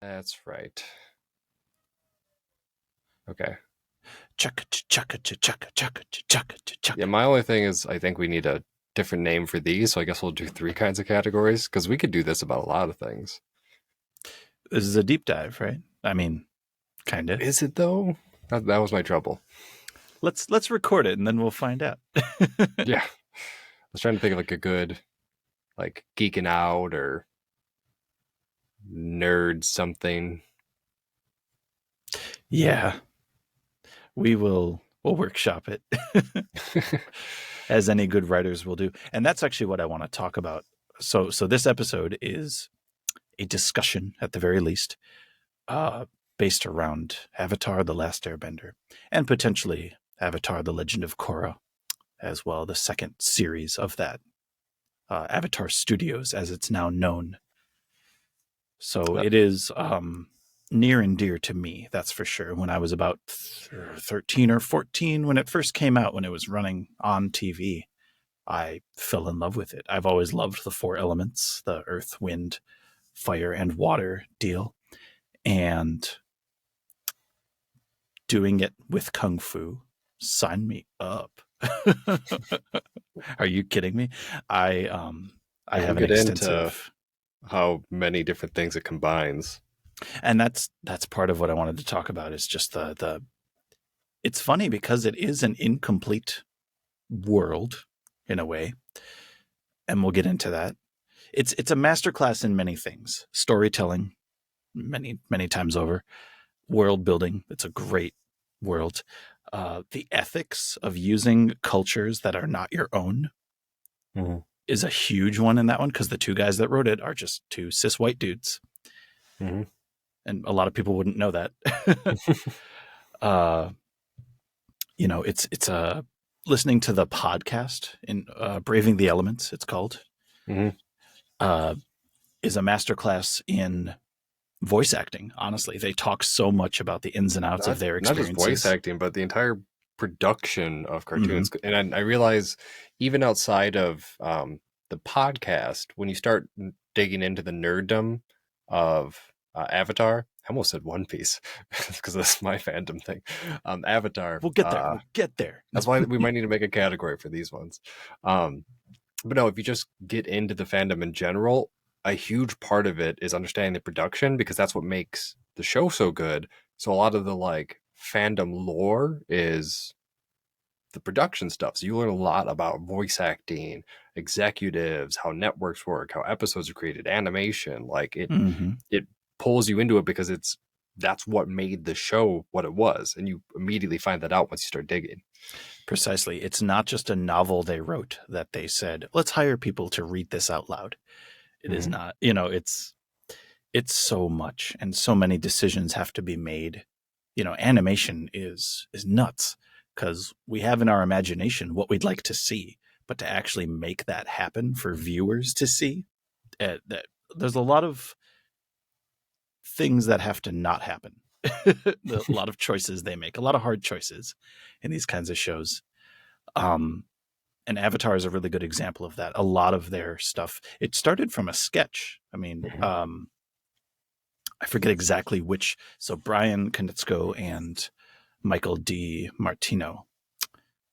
That's right. Okay. Chaka chaka chaka chaka chaka Yeah, chaka. my only thing is I think we need a different name for these, so I guess we'll do three kinds of categories because we could do this about a lot of things. This is a deep dive, right? I mean, kind of. Is it though? That was my trouble. Let's record it and then we'll find out. Yeah. I was trying to think of like a good like geeking out or nerd something. Yeah, we'll workshop it as any good writers will do. And that's actually what I want to talk about. So this episode is a discussion at the very least uh based around Avatar the Last Airbender and potentially Avatar the Legend of Korra as well, the second series of that Avatar Studios as it's now known. So Yep. it is near and dear to me, that's for sure. When I was about 13 or 14, when it first came out, when it was running on TV, I fell in love with it. I've always loved the four elements, the earth, wind, fire, and water deal. And doing it with Kung Fu, sign me up. Are you kidding me? I Yeah, we'll have an get into extensive, how many different things it combines. and that's part of what I wanted to talk about is just the it's funny because it is an incomplete world in a way, and we'll get into that. It's a masterclass in many things. Storytelling, many times over. World building. It's a great world. The ethics of using cultures that are not your own Mhm. is a huge one in that one because the two guys that wrote it are just two cis white dudes, Mhm. and a lot of people wouldn't know that. uh, it's listening to the podcast in Braving the Elements. It's called. Mhm. Uh, is a masterclass in voice acting. Honestly, they talk so much about the ins and outs of their Not just voice experiences. acting, but the entire production of Mm-hmm. cartoons. And I realize even outside of the podcast, when you start digging into the nerddom of Avatar, I almost said One Piece because that's my fandom thing. Avatar. We'll get there. We'll get there. That's why we might need to make a category for these ones. Um, but no, if you just get into the fandom in general, a huge part of it is understanding the production because that's what makes the show so good. So a lot of the like fandom lore is the production stuff. So you learn a lot about voice acting, executives, how networks work, how episodes are created, animation. Like Mm-hmm. it pulls you into it because that's what made the show what it was, and you immediately find that out once you start digging. Precisely. It's not just a novel they wrote that they said, let's hire people to read this out loud. It is Mm-hmm. not, it's so much and so many decisions have to be made. Animation is nuts because we have in our imagination what we'd like to see, but to actually make that happen for viewers to see, that there's a lot of things that have to not happen. A lot of choices they make, a lot of hard choices in these kinds of shows. Um, and Avatar is a really good example of that. A lot of their stuff, it started from a sketch. I mean, Mm-hmm. I forget exactly which. So Brian Konietzko and Michael D. Martino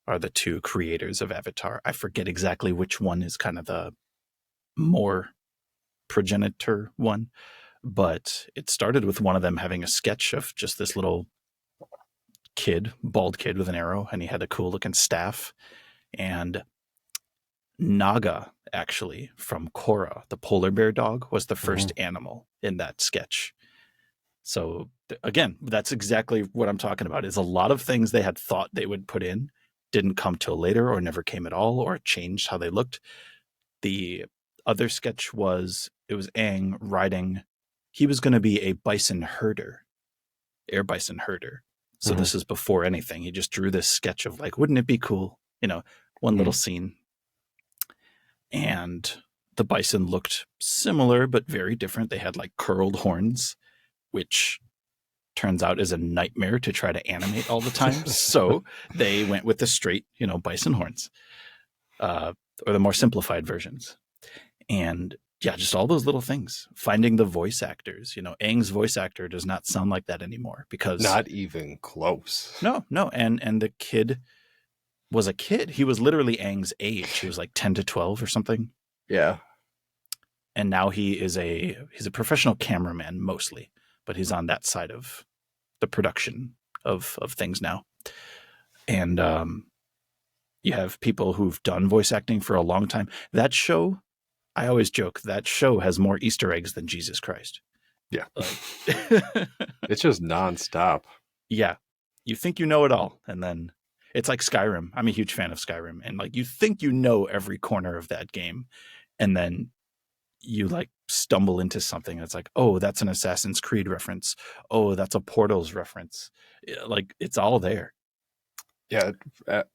are the two creators of Avatar. I forget exactly which one is kind of the more progenitor one, but it started with one of them having a sketch of just this little bald kid with an arrow, and he had a cool looking staff. And Naga, actually, from Korra, the polar bear dog, was the Mm-hmm. first animal in that sketch. So again, that's exactly what I'm talking about. Is a lot of things they had thought they would put in didn't come till later, or never came at all, or changed how they looked. The other sketch was it was Aang riding. He was going to be a bison herder, air bison herder. So Mm-hmm. this is before anything. He just drew this sketch of like, wouldn't it be cool? One little scene, and the bison looked similar but very different. They had like curled horns, which turns out is a nightmare to try to animate all the time. So they went with the straight, bison horns, or the more simplified versions. And yeah, just all those little things. Finding the voice actors. Aang's voice actor does not sound like that anymore because Not even close. no, and the kid was a kid. He was literally Aang's age. He was like 10 to 12 or something. Yeah. And now he's a professional cameraman mostly, but he's on that side of the production of things now. And you have people who've done voice acting for a long time. That show, I always joke, that show has more Easter eggs than Jesus Christ. Yeah. Like, It's just nonstop. yeah. You think you know it all, and then it's like Skyrim. I'm a huge fan of Skyrim, and like you think you know every corner of that game, and then you like stumble into something that's like, oh, that's an Assassin's Creed reference. Oh, that's a Portals reference. Like it's all there. Yeah,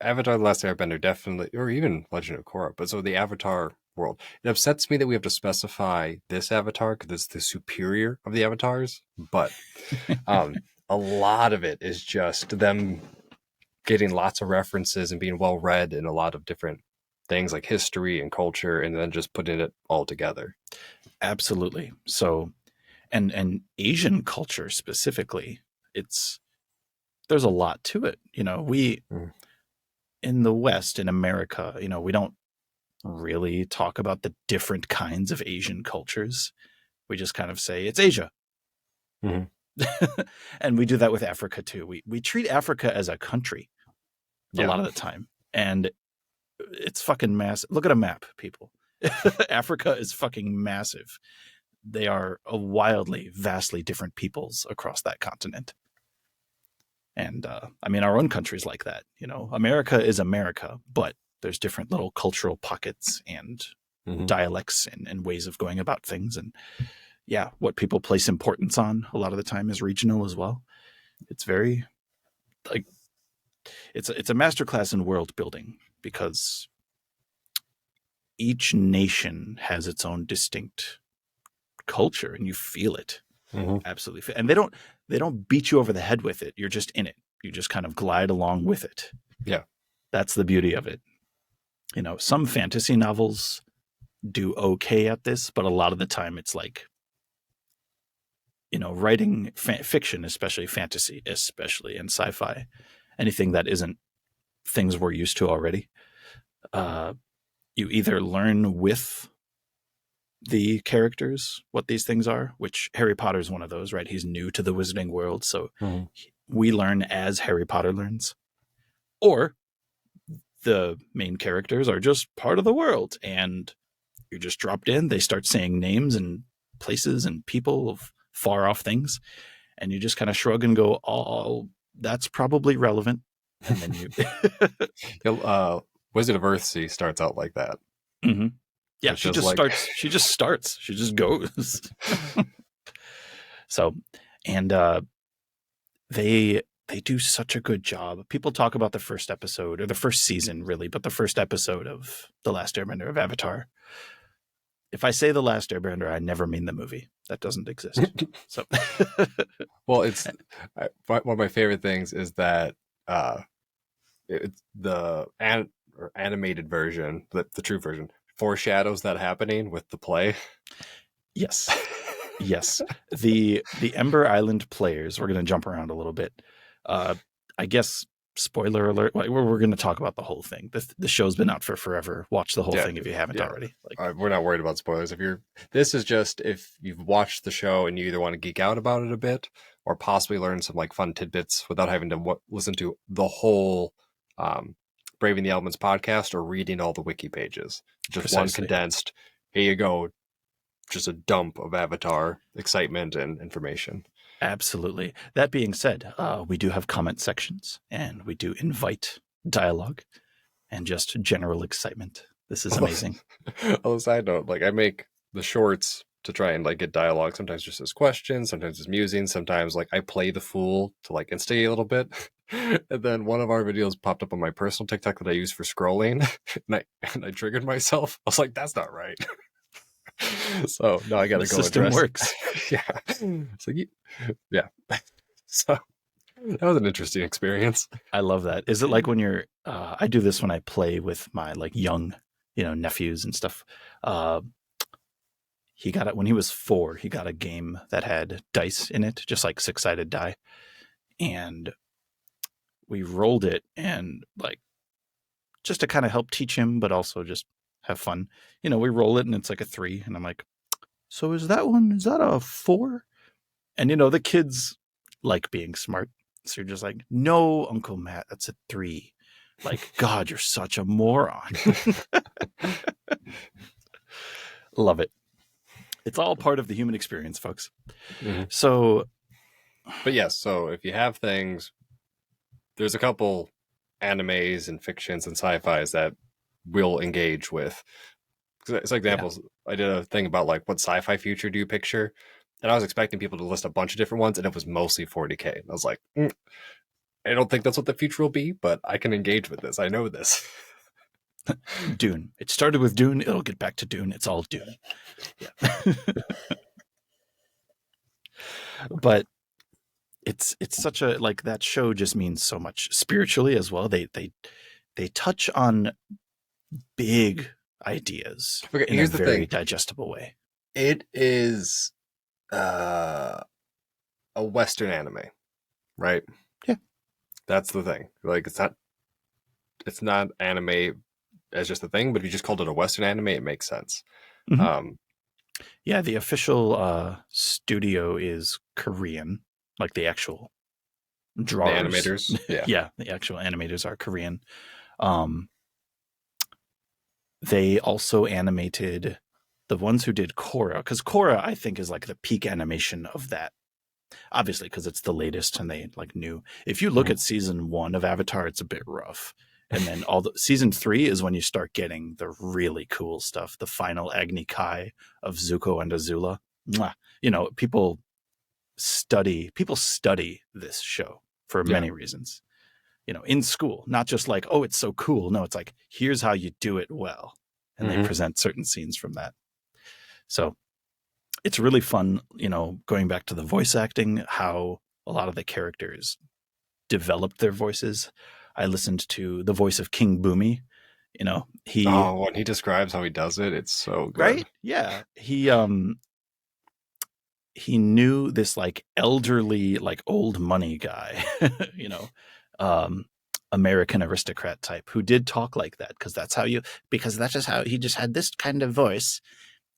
Avatar the Last Airbender definitely, or even Legend of Korra. But so the Avatar world, it upsets me that we have to specify this Avatar because it's the superior of the avatars. But a lot of it is just them getting lots of references and being well read in a lot of different things like history and culture, and then just putting it all together. Absolutely. So, and Asian culture specifically, there's a lot to it. We in the West, in America, we don't really talk about the different kinds of Asian cultures. We just kind of say it's Asia. Mhm. And we do that with Africa too. We treat Africa as a country a lot of the time. And it's fucking massive. Look at a map, people. Africa is fucking massive. They are a wildly, vastly different peoples across that continent. And I mean, our own country's like that. America is America, but there's different little cultural pockets and dialects and ways of going about things. And yeah, what people place importance on a lot of the time is regional as well. It's very like it's a masterclass in world building because each nation has its own distinct culture, and you feel it. Absolutely. And they don't beat you over the head with it. You're just in it. You just kind of glide along with it. Yeah. That's the beauty of it. Some fantasy novels do okay at this, but a lot of the time it's like, writing fiction, especially fantasy, especially and sci-fi, anything that isn't things we're used to already. You either learn with the characters what these things are, which Harry Potter's one of those, right? He's new to the wizarding world, so we learn as Harry Potter learns, or the main characters are just part of the world and you're just dropped in. They start saying names and places and people of far off things, and you just kind of shrug and go, oh, that's probably relevant. And then you Wizard of Earthsea starts out like that. Yeah, she just starts. She just starts. She just goes. So, and they do such a good job. People talk about the first episode or the first season, really, but the first episode of The Last Airbender of Avatar. If I say The Last Airbender, I never mean the movie. That doesn't exist. So, well, it's one of my favorite things is that it's the animated version, the true version, foreshadows that happening with the play. Yes. The Ember Island players, we're going to jump around a little bit. I guess, spoiler alert, we're going to talk about the whole thing. The show's been out for forever. Watch the whole thing if you haven't already. We're not worried about spoilers. This is just if you've watched the show and you either want to geek out about it a bit or possibly learn some like fun tidbits without having to listen to the whole Braving the Elements podcast or reading all the wiki pages. Just Precisely. One condensed, here you go, just a dump of Avatar excitement and information. Absolutely. That being said, we do have comment sections and we do invite dialogue and just general excitement. This is amazing. On a side note, like I make the shorts to try and like get dialogue, sometimes just as questions, sometimes as musings, sometimes like I play the fool to like instigate a little bit. And then one of our videos popped up on my personal TikTok that I use for scrolling, and I triggered myself. I was like, "That's not right." So now I got to go. System works. Yeah. So yeah. So that was an interesting experience. I love that. Is it like when you're? I do this when I play with my like young, nephews and stuff. he got it when he was 4. He got a game that had dice in it, just like 6-sided die, and we rolled it, and like just to kind of help teach him, but also just have fun. We roll it and it's like a 3, and I'm like, so is that a 4? And the kids like being smart, so you're just like, no, Uncle Matt, that's a 3. Like, God, you're such a moron. Love it. It's all part of the human experience, folks. Mm-hmm. So, but yes, so if you have things, there's a couple animes and fictions and sci-fis that we'll engage with. As examples, I did a thing about like what sci-fi future do you picture, and I was expecting people to list a bunch of different ones, and it was mostly 40K. And I was like, I don't think that's what the future will be, but I can engage with this. I know this. Dune. It started with Dune. It'll get back to Dune. It's all Dune. Yeah. But it's such a, like, that show just means so much spiritually as well. They touch on big ideas in a very digestible way. It is a Western anime, right? Yeah. That's the thing. Like, it's not anime as just a thing, but if you just called it a Western anime, it makes sense. Mm-hmm. Yeah, the official studio is Korean, like the actual drawers. The animators. Yeah. Yeah, the actual animators are Korean. They also animated the ones who did Korra, because Korra, I think, is like the peak animation of that. Obviously, because it's the latest and they like knew. If you look at season 1 of Avatar, it's a bit rough. And then season 3 is when you start getting the really cool stuff. The final Agni Kai of Zuko and Azula. Mwah. People study this show for many reasons. In school, not just like, oh, it's so cool. No, it's like, here's how you do it well. And they present certain scenes from that. So it's really fun, going back to the voice acting, how a lot of the characters developed their voices. I listened to the voice of King Boomy. When he describes how he does it, it's so good. Right? Yeah. He knew this like elderly, like old money guy, American aristocrat type who did talk like that, because that's just how he just had this kind of voice,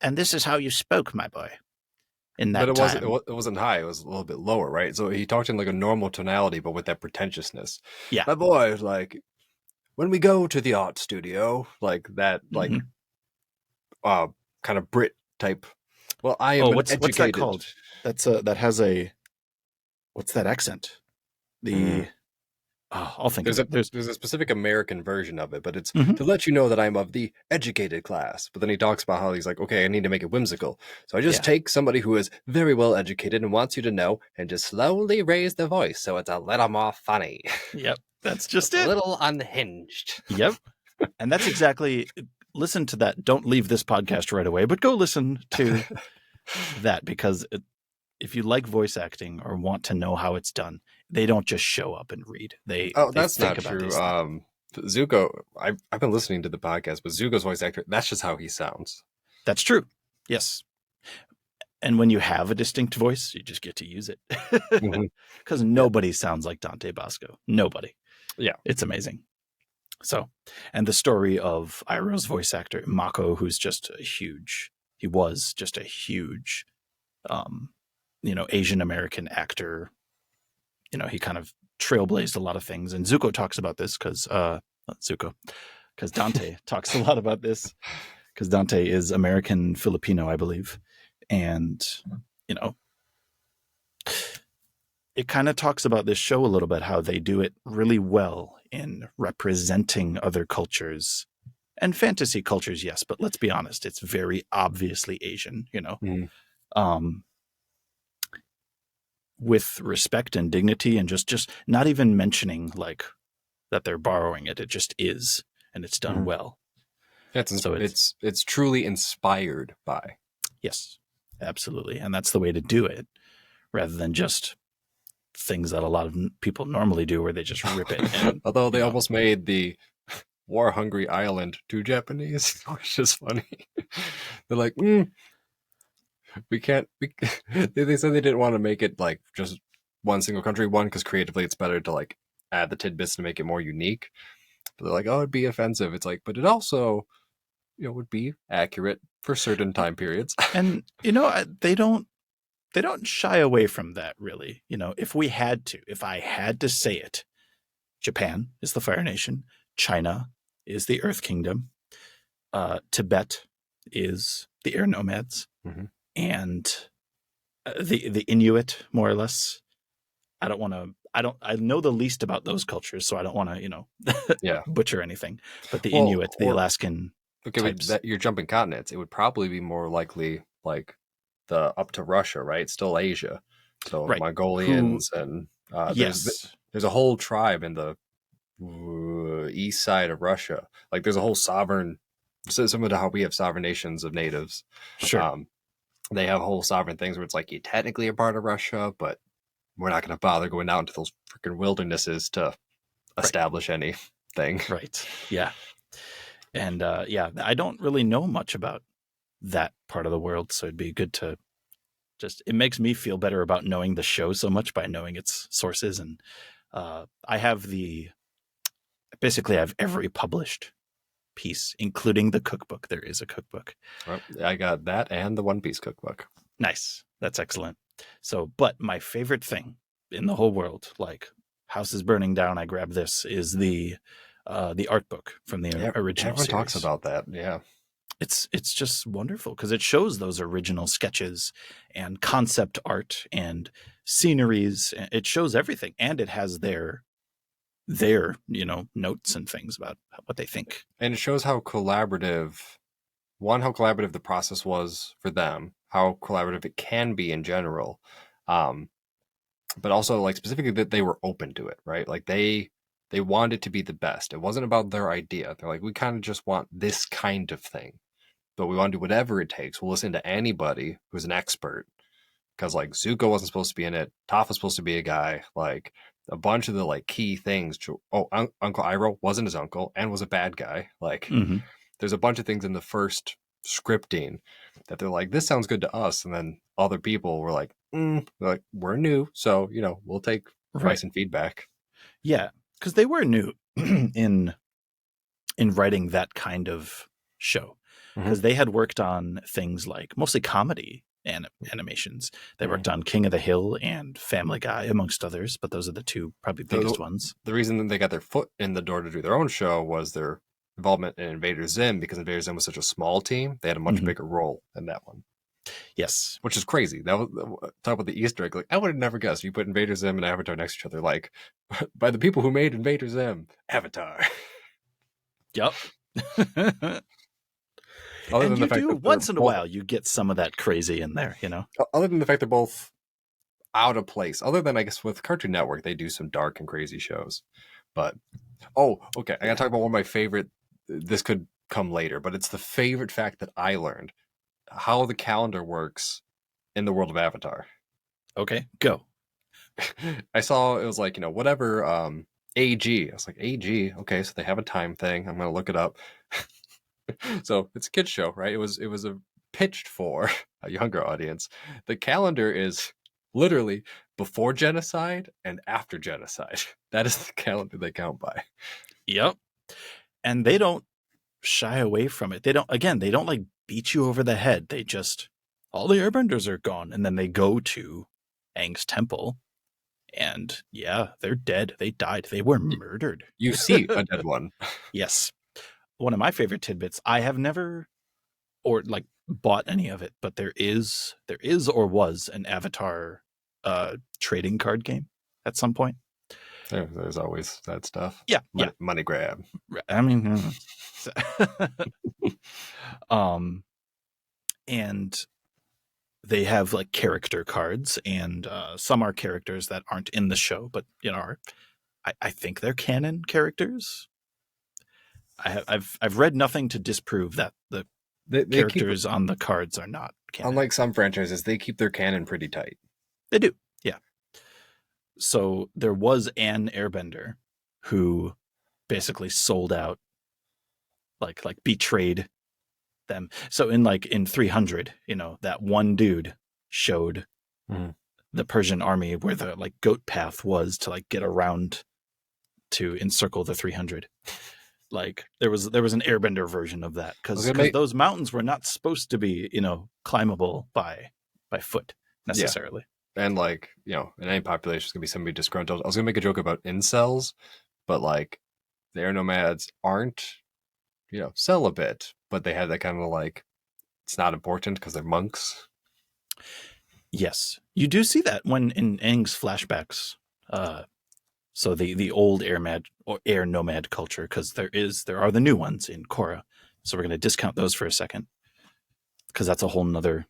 and this is how you spoke, my boy. But it wasn't high. It was a little bit lower, right? So he talked in like a normal tonality, but with that pretentiousness. Yeah, my boy, like when we go to the art studio, like that, like kind of Brit type. Well, I am. What's that called? That has a. What's that accent? I'll think there's a specific American version of it, but it's to let you know that I'm of the educated class. But then he talks about how he's like, okay, I need to make it whimsical. So I just take somebody who is very well educated and wants you to know and just slowly raise the voice so it's a little more funny. Yep. That's just it. A little unhinged. Yep. And that's exactly, listen to that. Don't leave this podcast right away, but go listen to that, because if you like voice acting or want to know how it's done, they don't just show up and read. That's not true. Zuko, I've been listening to the podcast, but Zuko's voice actor, that's just how he sounds. That's true. Yes. And when you have a distinct voice, you just get to use it. Because nobody sounds like Dante Bosco. Nobody. Yeah. It's amazing. So, and the story of Iroh's voice actor, Mako, who's just he was just a huge, Asian American actor. He kind of trailblazed a lot of things. And Zuko talks about this because Dante talks a lot about this, because Dante is American Filipino, I believe. And, it kind of talks about this show a little bit, how they do it really well in representing other cultures and fantasy cultures. Yes. But let's be honest, it's very obviously Asian, with respect and dignity, and just not even mentioning like that they're borrowing it. It just is, and it's done well. It's truly inspired by. Yes, absolutely. And that's the way to do it, rather than just things that a lot of people normally do where they just rip it. And, although they almost made the War Hungry Island too Japanese, which is funny. They're like, we can't. They said they didn't want to make it like just one single country one because creatively it's better to like add the tidbits to make it more unique. But they're like, oh, it'd be offensive. It's like, but it also would be accurate for certain time periods. And they don't shy away from that really. If I had to say it, Japan is the Fire Nation, China is the Earth Kingdom, Tibet is the Air Nomads, Mm-hmm. and the Inuit, more or less. I don't want to. I know the least about those cultures, so I don't want to, Yeah. butcher anything. But the Well, Inuit, the or Alaskan okay, types, you're jumping continents. It would probably be more likely like the up to Russia, right? Still Asia. So right? Who? Mongolians and Yes, there's a whole tribe in the east side of Russia. Like there's a whole sovereign, similar to how we have sovereign nations of natives. sure, Um, they have whole sovereign things where it's like you technically a part of Russia, but we're not going to bother going out into those freaking wildernesses to right, establish anything. right, yeah, and yeah, I don't really know much about that part of the world, so it'd be good to just. It makes me feel better about knowing the show so much by knowing its sources, and I have basically I have every published piece, including the cookbook. There is a cookbook. Well, I got that and the One Piece cookbook. Nice. That's excellent. So, but my favorite thing in the whole world, like house is burning down, I grab this, is the art book from the Yeah, original everyone talks series. about that. Yeah, It's just wonderful because it shows those original sketches and concept art and sceneries. It shows everything, and it has their notes and things about what they think. and it shows how collaborative how collaborative the process was for them, how collaborative it can be in general, um, but also like specifically that they were open to it, right? Like they wanted to be the best. It wasn't about their idea. They're like, we kind of just want this kind of thing, but we want to do whatever it takes. We'll listen to anybody who's an expert because like Zuko wasn't supposed to be in it. Toph was supposed to be a guy. Like a bunch of the like key things. Uncle Iroh wasn't his uncle and was a bad guy. Like Mm-hmm. there's a bunch of things in the first scripting that they're like, this sounds good to us, and then other people were like, we're new, so we'll take Right. advice and feedback. Yeah, because they were new in writing that kind of show Mm-hmm. because they had worked on things like mostly comedy animations. They Mm-hmm. worked on King of the Hill and Family Guy, amongst others, but those are the two probably biggest ones. The reason that they got their foot in the door to do their own show was their involvement in Invader Zim, because Invader Zim was such a small team. They had a much Mm-hmm. bigger role in that one, Yes. which is crazy. That was talk about the Easter egg. Like I would have never guessed. You put Invader Zim and Avatar next to each other, like by the people who made Invader Zim, Avatar. Yep. Other And than the you fact do that they're once in a both, while, you get some of that crazy in there. other than the fact they're both out of place. Other than I guess with Cartoon Network, they do some dark and crazy shows. But okay, I gotta talk about one of my favorite. This could come later, but it's the favorite fact that I learned: how the calendar works in the world of Avatar. Okay, go. I saw it was like whatever AG. I was like AG. Okay, so they have a time thing. I'm gonna look it up. So it's a kids show, right? It was a pitched for a younger audience. The calendar is literally before genocide and after genocide. That is the calendar they count by. Yep. And they don't shy away from it. They don't like beat you over the head. They just, all the airbenders are gone. And then they go to Aang's temple. And yeah, they're dead. They died. They were murdered. You see a dead one. Yes. One of my favorite tidbits. I have never or like bought any of it, but there is or was an Avatar trading card game at some point. There's always that stuff. Yeah, yeah. Money grab. I mean, um, and they have like character cards, and some are characters that aren't in the show, but I think they're canon characters. I've read nothing to disprove that the They keep, characters on the cards are not canon. unlike some franchises, they keep their canon pretty tight. They do, yeah. So there was an airbender who basically sold out, like betrayed them. So in 300, that one dude showed Mhm. the Persian army where the like goat path was to like get around to encircle the 300. Like there was an airbender version of that I was because gonna make those mountains were not supposed to be climbable by foot yeah, necessarily. and like in any population, it's gonna be somebody disgruntled. I was gonna make a joke about incels, but like the air nomads aren't celibate, but they have that kind of like it's not important because they're monks. Yes, you do see that when in Aang's flashbacks. So the old air nomad culture, because there are the new ones in Korra. So we're going to discount those for a second because that's a whole nother,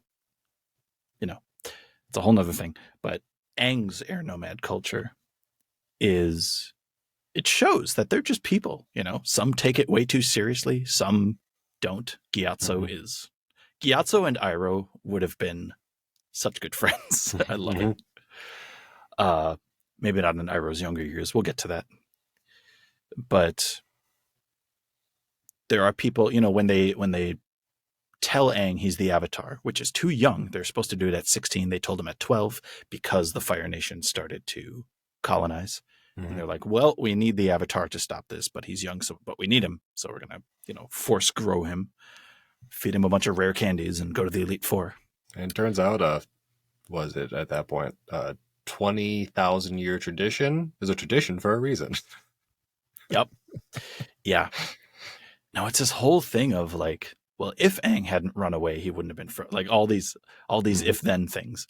it's a whole nother thing. But Aang's air nomad culture it shows that they're just people. Some take it way too seriously, some don't. Gyatso and Iroh would have been such good friends. I love it. Uh, maybe not in Iroh's younger years. We'll get to that. But there are people, when they tell Aang he's the Avatar, which is too young. They're supposed to do it at 16. They told him at 12 because the Fire Nation started to colonize. And they're like, well, we need the Avatar to stop this, but he's young, but we need him. So we're going to, force grow him, feed him a bunch of rare candies and go to the Elite Four. And it turns out, was it at that point, 20,000 year tradition is a tradition for a reason. Yep. Yeah. Now it's this whole thing of like, well, if Aang hadn't run away, he wouldn't have been like all these if then things.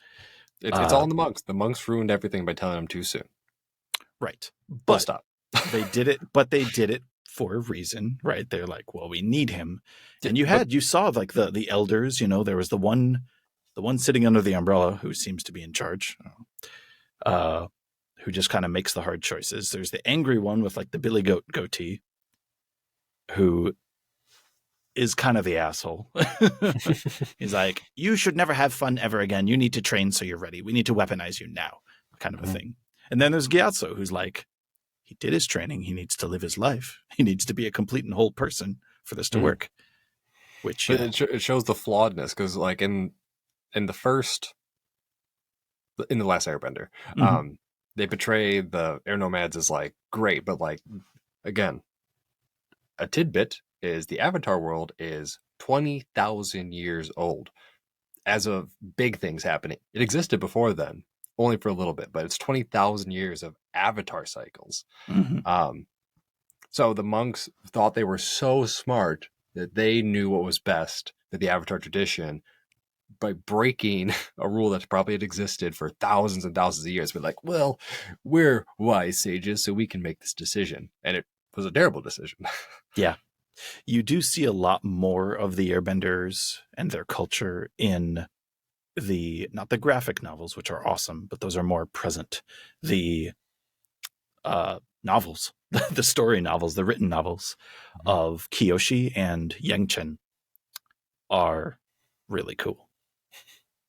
It's all in the monks. The monks ruined everything by telling them too soon. Right. But stop. They did it for a reason, right? They're like, well, we need him. And you saw like the elders, there was the one sitting under the umbrella who seems to be in charge, who just kind of makes the hard choices. There's the angry one with like the Billy Goat goatee, who is kind of the asshole. He's like, you should never have fun ever again. You need to train so you're ready. We need to weaponize you now, kind of a thing. And then there's Gyatso, who's like, he did his training. He needs to live his life. He needs to be a complete and whole person for this to work. Which it shows the flawedness because, like in the Last Airbender, they portray the air nomads as like great, but like again, a tidbit is the Avatar world is 20,000 years old. As of big things happening, it existed before then, only for a little bit, but it's 20,000 years of Avatar cycles. So the monks thought they were so smart that they knew what was best, that the Avatar tradition, by breaking a rule that probably had existed for thousands and thousands of years, but like, well, we're wise sages, so we can make this decision. And it was a terrible decision. Yeah. You do see a lot more of the airbenders and their culture in not the graphic novels, which are awesome, but those are more present. The novels, the story novels, the written novels of Kyoshi and Yangchen are really cool.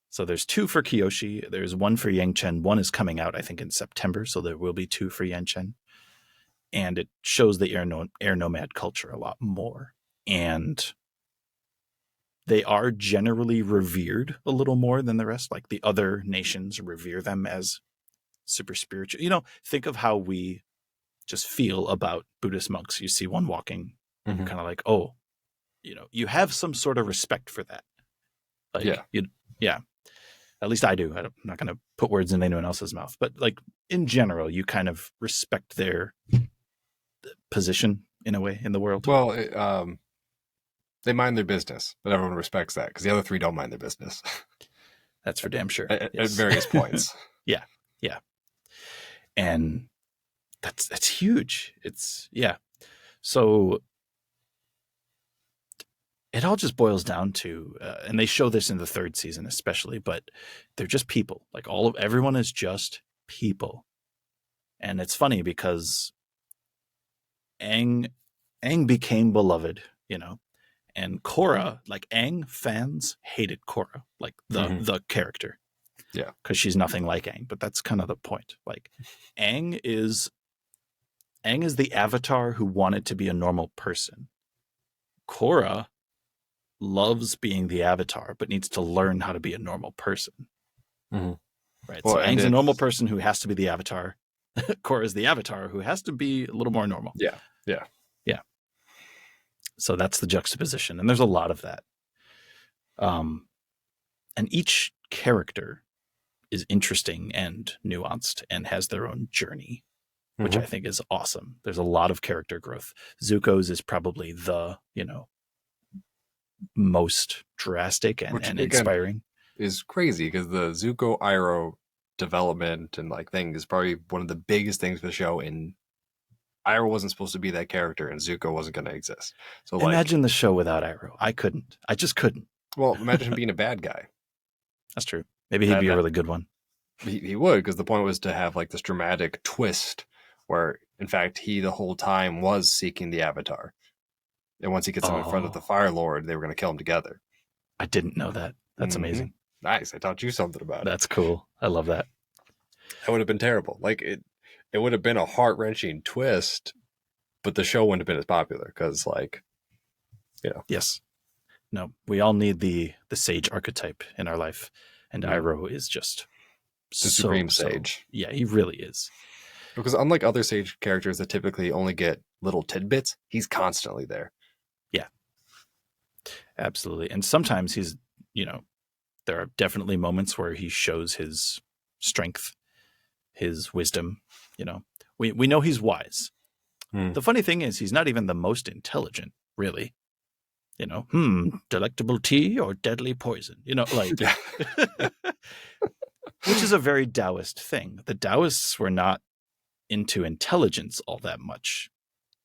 So there's 2 for Kyoshi. There's 1 for Yangchen. 1 is coming out, I think, in September. So there will be 2 for Yangchen. And it shows the air nomad culture a lot more. And they are generally revered a little more than the rest. Like the other nations revere them as super spiritual. Think of how we just feel about Buddhist monks. You see one walking, kind of like, oh, you have some sort of respect for that. Like, yeah. At least I do. I'm not going to put words in anyone else's mouth, but like in general, you kind of respect their position in a way in the world. Well, they mind their business, but everyone respects that because the other 3 don't mind their business. That's for damn sure. At various points. Yeah. And that's huge. So it all just boils down to, and they show this in the 3rd season especially, but they're just people. Like everyone is just people. And it's funny because Aang became beloved, and Korra, like Aang fans hated Korra, like the character. Yeah. Because she's nothing like Aang, but that's kind of the point. Like Aang is the Avatar who wanted to be a normal person. Korra loves being the Avatar, but needs to learn how to be a normal person. Mm-hmm. Right. Well, So and Aang's a normal it's person who has to be the Avatar. Korra's the Avatar who has to be a little more normal. yeah, yeah. Yeah. So that's the juxtaposition. And there's a lot of that. And each character is interesting and nuanced and has their own journey, which Mm-hmm. I think is awesome. There's a lot of character growth. Zuko's is probably the, most drastic Which and again inspiring. is crazy because the Zuko Iroh development and like thing is probably one of the biggest things for the show. And Iroh wasn't supposed to be that character, and Zuko wasn't going to exist. So like, Imagine the show without Iroh. I couldn't. I just couldn't. well, imagine him being a bad guy. That's true. Maybe he'd That be a that really good one. he would, because the point was to have like this dramatic twist where, in fact, he the whole time was seeking the Avatar, and once he gets him in front of the Oh, Fire Lord, they were going to kill him together. I didn't know that. That's Mm-hmm. amazing. Nice, I taught you something about it. That's cool. I love that. That would have been terrible. Like it would have been a heart wrenching twist, but the show wouldn't have been as popular because, like, Yes. No, we all need the sage archetype in our life, and Mhm. Iroh is just The supreme sage. Yeah, he really is. Because unlike other sage characters that typically only get little tidbits, he's constantly there. Yeah, absolutely. And sometimes there are definitely moments where he shows his strength, his wisdom. We know he's wise. Hmm. The funny thing is, he's not even the most intelligent, really. Delectable tea or deadly poison. Like, Yeah. which is a very Taoist thing. The Taoists were not into intelligence all that much.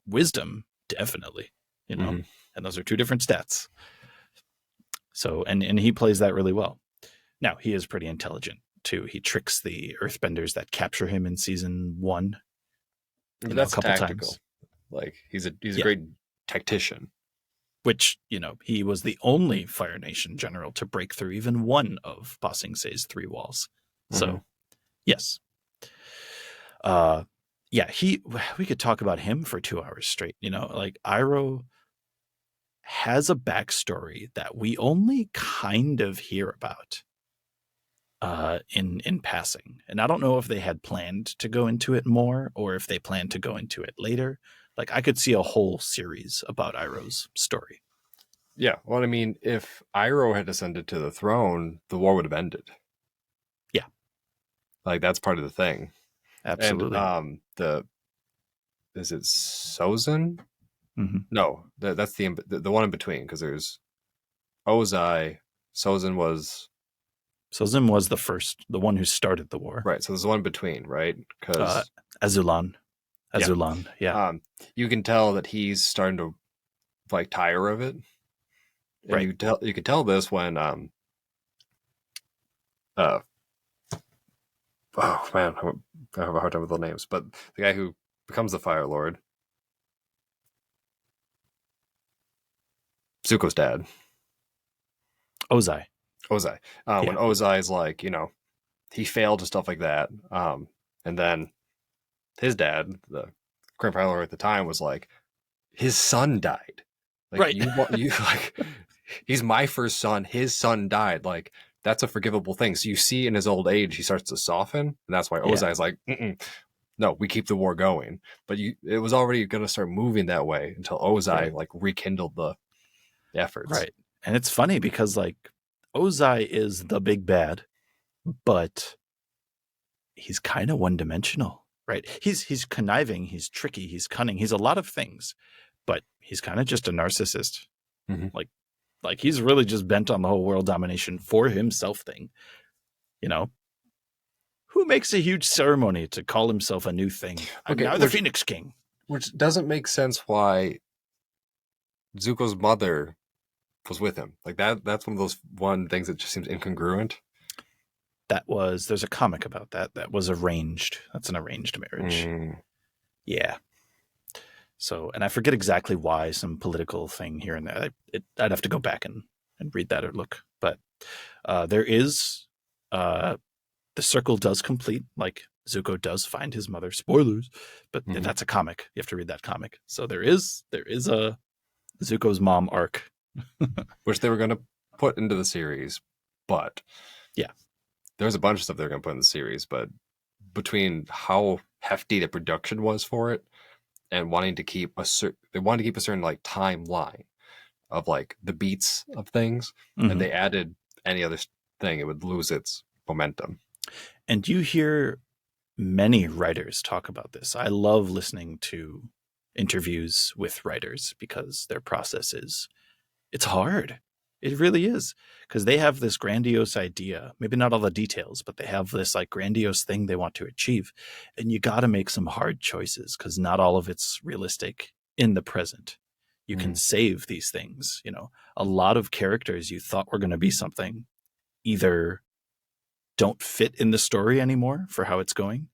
Wisdom, definitely, Mhm. and those are two different stats. So, and he plays that really well. Now, he is pretty intelligent too. He tricks the earthbenders that capture him in season 1. That's a couple tactical. times. Like he's a Yeah. great tactician. Which, he was the only Fire Nation general to break through even one of Ba Sing Se's 3 walls. So, Mhm. yes. We could talk about him for 2 hours straight. Like Iroh has a backstory that we only kind of hear about in passing. And I don't know if they had planned to go into it more or if they planned to go into it later. Like I could see a whole series about Iroh's story. Yeah. Well, I mean, if Iroh had ascended to the throne, the war would have ended. Yeah. Like that's part of the thing. Absolutely. And is it Sozin? Mm-hmm. No, that's the one in between, because there's Ozai. Sozin was Zim was the one who started the war. right. So there's one in between, right? Because Azulan. Yeah. You can tell that he's starting to like tire of it, and Right. you can tell this when oh man, I have a hard time with the names, but the guy who becomes the Fire Lord, Zuko's dad, Ozai. Ozai. When Ozai's like, he failed and stuff like that, and then his dad, the Grand Fire Lord at the time, was like, his son died. Like, Right. you like, he's my first son. His son died. Like, that's a forgivable thing. So you see in his old age, he starts to soften, and that's why Ozai's like, no, we keep the war going. But it was already going to start moving that way until Ozai like rekindled the efforts. Right. And it's funny because like Ozai is the big bad, but he's kind of one-dimensional, right? He's conniving, he's tricky, he's cunning, he's a lot of things, but he's kind of just a narcissist. Mm-hmm. Like he's really just bent on the whole world domination for himself thing. Who makes a huge ceremony to call himself a new thing? I'm now the Phoenix King. Which doesn't make sense why Zuko's mother was with him. Like that's one of those things that just seems incongruent. There's a comic about that. That was arranged. That's an arranged marriage. Yeah. So, and I forget exactly why, some political thing here and there. I'd have to go back and read that or look. But there is, the circle does complete. Like Zuko does find his mother. Spoilers, but that's a comic. You have to read that comic. So there is a Zuko's mom arc which they were going to put into the series, but Yeah. there's a bunch of stuff they're going to put in the series, but between how hefty the production was for it and wanting to keep they wanted to keep a certain like timeline of like the beats of things, and Hmm. they added any other thing, it would lose its momentum. And you hear many writers talk about this. I love listening to interviews with writers because their process is it's hard. It really is because they have this grandiose idea, maybe not all the details, but they have this like grandiose thing they want to achieve. And you got to make some hard choices because not all of it's realistic in the present. You can Mm. save these things. A lot of characters you thought were going to be something either don't fit in the story anymore for how it's going,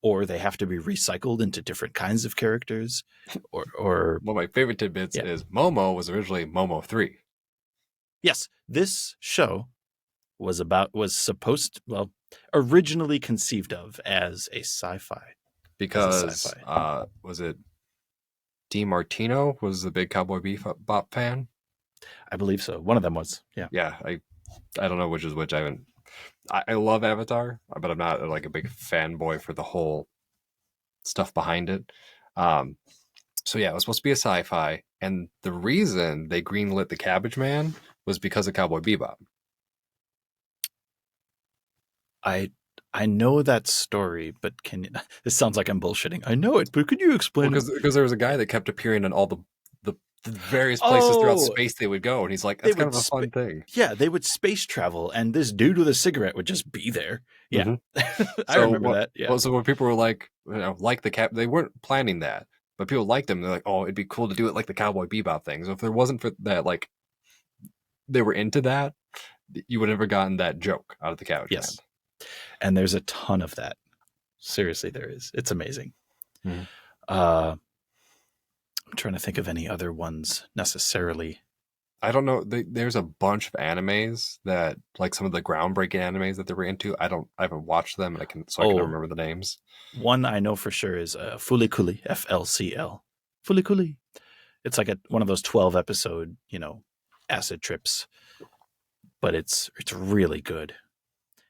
or they have to be recycled into different kinds of characters, or One of my favorite tidbits yeah. is Momo was originally Momo 3. Yes, this show was supposed well originally conceived of as a sci-fi Because was it DiMartino was the big Cowboy Bebop fan? I believe so. One of them was. Yeah. Yeah, I don't know which is which. I love Avatar, but I'm not like a big fanboy for the whole stuff behind it. Um, so yeah, it was supposed to be a sci-fi, and the reason they greenlit the Cabbage Man was because of Cowboy Bebop. I know that story, but this sounds like I'm bullshitting. I know it, but could you Well, explain it? because there was a guy that kept appearing in all the various places throughout Oh, space they would go, and he's like, they that's kind would of a fun thing. yeah, they would space travel, and this dude with a cigarette would just be there. Yeah, Hmm. I So remember what? that. Yeah. Well, so when people were like, like the cap, they weren't planning that, but people liked them. They're like, oh, it'd be cool to do it like the Cowboy Bebop thing. So if there wasn't for that, like they were into that, you would have never gotten that joke out of the Cabbage Man. Yes, and there's a ton of that. Seriously, there is. It's amazing. Mhm. Uh, I'm trying to think of any other ones necessarily. I don't know. There's a bunch of animes that, like some of the groundbreaking animes that they were into. I haven't watched them, and I can Oh, remember the names. one I know for sure is Fulikuli, FLCL. Fulikuli. It's like one of those 12 episode, acid trips, but it's really good.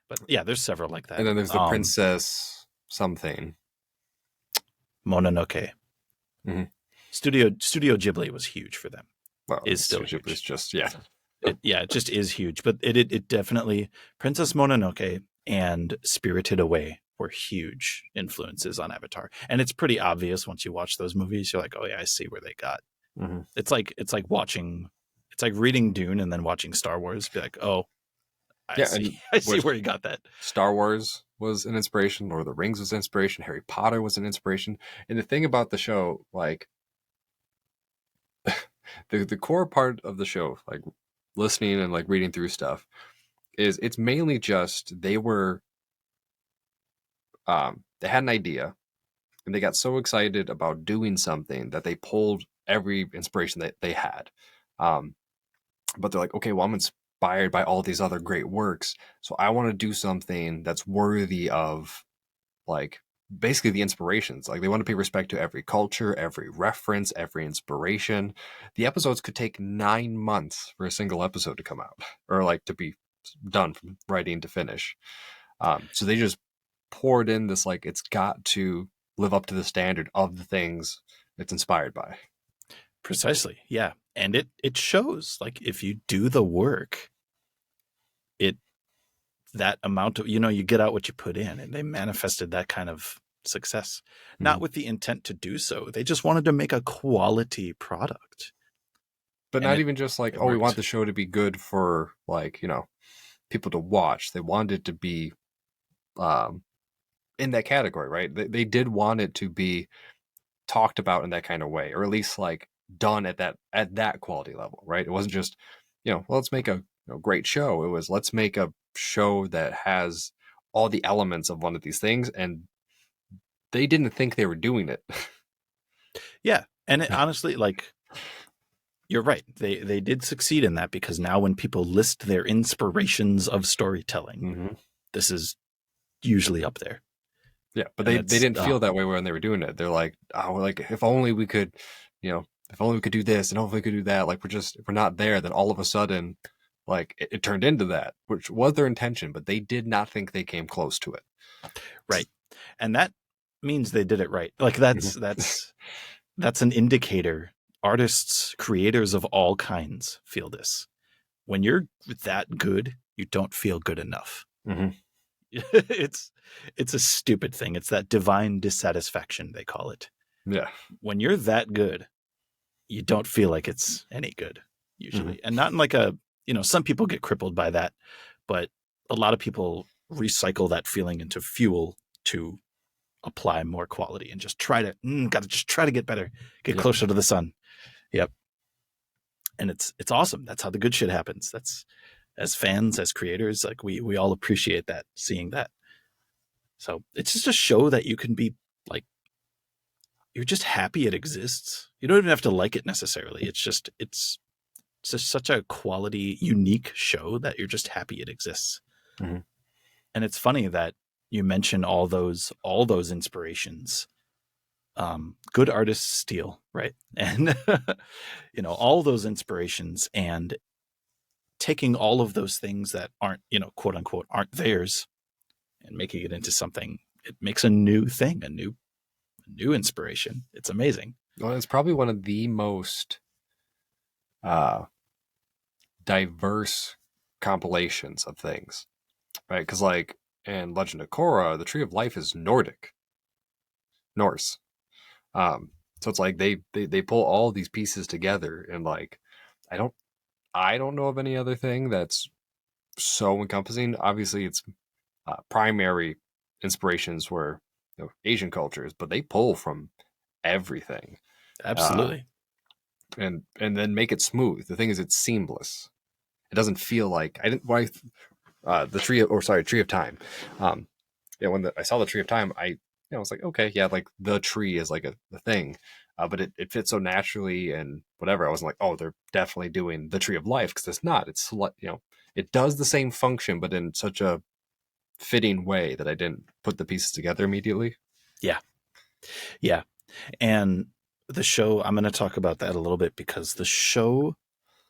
But yeah, there's several like And that. then there's the Princess something. Mononoke. Mm-hmm. Studio Ghibli was huge for them. Well, Is still Studio Ghibli is huge. just yeah. It just is huge. But it definitely Princess Mononoke and Spirited Away were huge influences on Avatar. And it's pretty obvious once you watch those movies. You're like, oh yeah, I see where they got. Mm-hmm. It's like reading Dune and then watching Star Wars. Be like, oh, I Yeah, see. and I see which where you got that. Star Wars was an inspiration, Lord of the Rings was an inspiration, Harry Potter was an inspiration. And the thing about the show, like the core part of the show, like listening and like reading through stuff, is it's mainly just they had an idea and they got so excited about doing something that they pulled every inspiration that they had. Um, but they're like, okay, well, I'm inspired by all these other great works, so I want to do something that's worthy of like basically the inspirations. Like they want to pay respect to every culture, every reference, every inspiration. The episodes could take 9 months for a single episode to come out, or like to be done from writing to finish. So they just poured in this like it's got to live up to the standard of the things it's inspired by. Precisely. Yeah. And it shows. Like if you do the work, it that amount of you get out what you put in, and they manifested that kind of success. Not Mm-hmm. with the intent to do so. They just wanted to make a quality product. But And not it even just like, it oh, we want worked. the show to be good for like, people to watch. They wanted it to be um, in that category, right? They did want it to be talked about in that kind of way, or at least like done at that quality level, right? It wasn't just, well, let's make a great show. It was let's make a show that has all the elements of one of these things, and they didn't think they were doing it. Yeah. And it honestly, like you're right. They did succeed in that because now when people list their inspirations of storytelling, Mm-hmm. this is usually up there. Yeah, but And they it's didn't feel that way when they were doing it. They're like, oh, like if only we could, if only we could do this and hopefully we could do that. Like if we're not there, then all of a sudden, like it turned into that, which was their intention, but they did not think they came close to it. Right. And that means they did it right. Like Mhm. that's an indicator. Artists, creators of all kinds feel this. When you're that good, you don't feel good enough. Mhm. it's it's a stupid thing. It's that divine dissatisfaction they call it. Yeah. When you're that good, you don't feel like it's any good Mhm. usually. And not in like a, some people get crippled by that, but a lot of people recycle that feeling into fuel to apply more quality and just gotta just try to get better, get Yep. closer to the sun. Yep. And it's awesome. That's how the good shit happens. That's, as fans, as creators, like we all appreciate that, seeing that. So it's just a show that you can be like, you're just happy it exists. You don't even have to like it necessarily. It's just such a quality, unique show that you're just happy it exists. Mhm. And it's funny that you mention all those inspirations. Good artists steal, right? And all those inspirations, and taking all of those things that aren't, quote unquote, aren't theirs, and making it into something. It makes a new thing, a new inspiration. It's amazing. Well, it's probably one of the most uh, diverse compilations of things, right? Because like in Legend of Korra, the Tree of Life is Norse. Um, so it's like they pull all these pieces together, and like I don't I don't know of any other thing that's so encompassing. Obviously, it's primary inspirations were Asian cultures, but they pull from everything, uh, Absolutely. and then make it smooth. The thing is, it's seamless. It doesn't feel like I didn't. Why the tree of time. Um, yeah, when I saw the tree of time, I was like, okay, yeah, like the tree is like a thing, but it fits so naturally and whatever. I wasn't like, oh, they're definitely doing the tree of life, because it's not. It's it does the same function, but in such a fitting way that I didn't put the pieces together immediately. Yeah. Yeah. And the show, I'm going to talk about that a little bit, because the show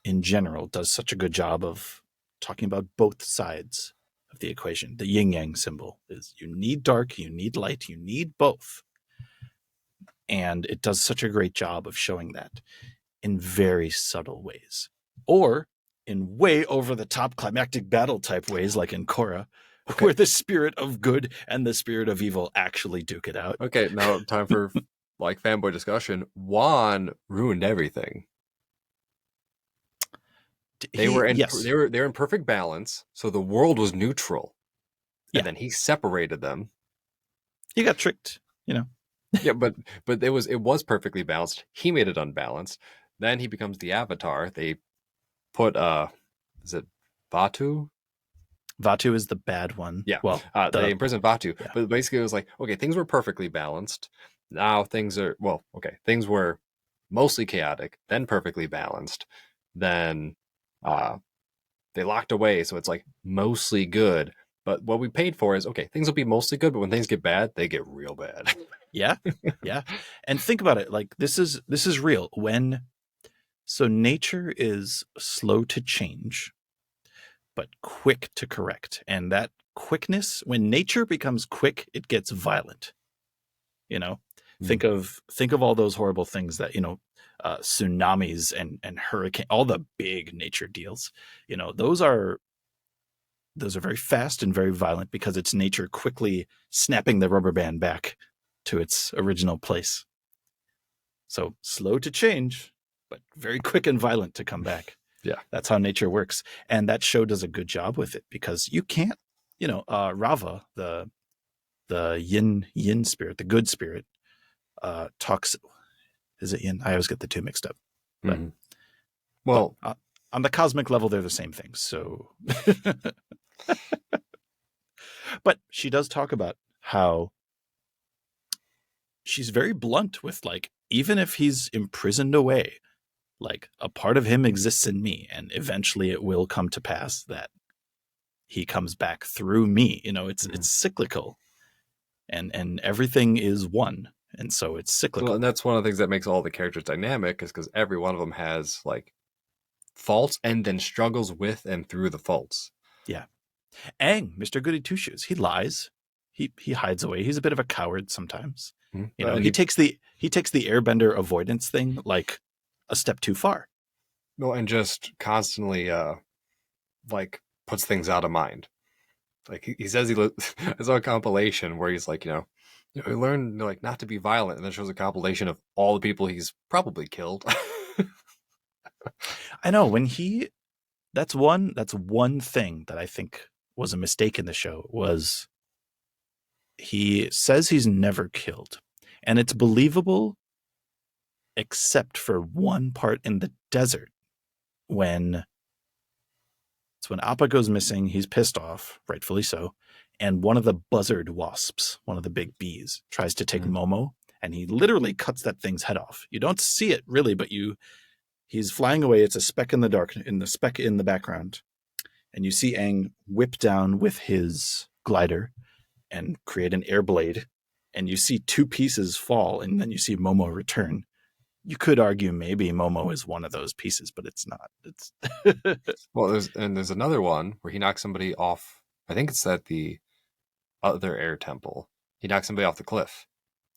in general does such a good job of talking about both sides of the equation. The yin yang symbol is, you need dark, you need light, you need both. And it does such a great job of showing that in very subtle ways, or in way over the top climactic battle type ways, like in Korra, Okay, where the spirit of good and the spirit of evil actually duke it out. okay, now time for like fanboy discussion. Juan ruined everything. Yes. They were in perfect balance, so the world was neutral, and Yeah. then he separated them. He got tricked. Yeah, but it was perfectly balanced. He made it unbalanced. Then he becomes the Avatar. They put is it Batu? Vatu is the bad one. Yeah, Well, they imprisoned Batu. yeah. But basically, it was like, okay, things were perfectly balanced. Now things are, well, okay, things were mostly chaotic, then perfectly balanced, then uh they locked away, so it's like mostly good. But what we paid for is, okay, things will be mostly good, but when things get bad, they get real bad. Yeah. Yeah. And think about it, like this is real. So nature is slow to change, but quick to correct. And that quickness, when nature becomes quick, it gets violent. You know, Mm. think of all those horrible things that, tsunamis and hurricane, all the big nature deals. Those are very fast and very violent, because it's nature quickly snapping the rubber band back to its original place. So slow to change, but very quick and violent to come back. Yeah. That's how nature works. And that show does a good job with it, because you can't, Rava, the yin spirit, the good spirit, talks. Is it yin? I always get the two mixed up. But Mm-hmm. well, Well, on the cosmic level, they're the same thing. So, but she does talk about how she's very blunt with, like, even if he's imprisoned away, like, a part of him exists in me, and eventually it will come to pass that he comes back through me. It's cyclical, and everything is one. and so it's Well, and cyclical. that's one of the things that makes all the characters dynamic, is because every one of them has like faults and then struggles with and through the faults. Yeah. Aang, Mr. Goody Two Shoes, he lies. He hides away. He's a bit of a coward sometimes. Mhm. You know, And he takes the airbender avoidance thing like a step too far. and just constantly like puts things out of mind. Like he says I saw a compilation where he's like, he learned like not to be violent, and then shows a compilation of all the people he's probably killed. I know when he that's one thing that I think was a mistake in the show was he says he's never killed. And it's believable except for one part in the desert when it's when Appa goes missing, he's pissed off, rightfully so, and one of the buzzard wasps, one of the big bees, tries to take Mhm. Momo, and he literally cuts that thing's head off. You don't see it really, but he's flying away. It's a speck in the dark, in the speck in the background, and you see Aang whip down with his glider and create an air blade, and you see two pieces fall, and then you see Momo return. You could argue maybe Momo is one of those pieces, but it's not. It's Well, there's another one where he knocks somebody off. I think it's at the other air temple. He knocks somebody off the cliff.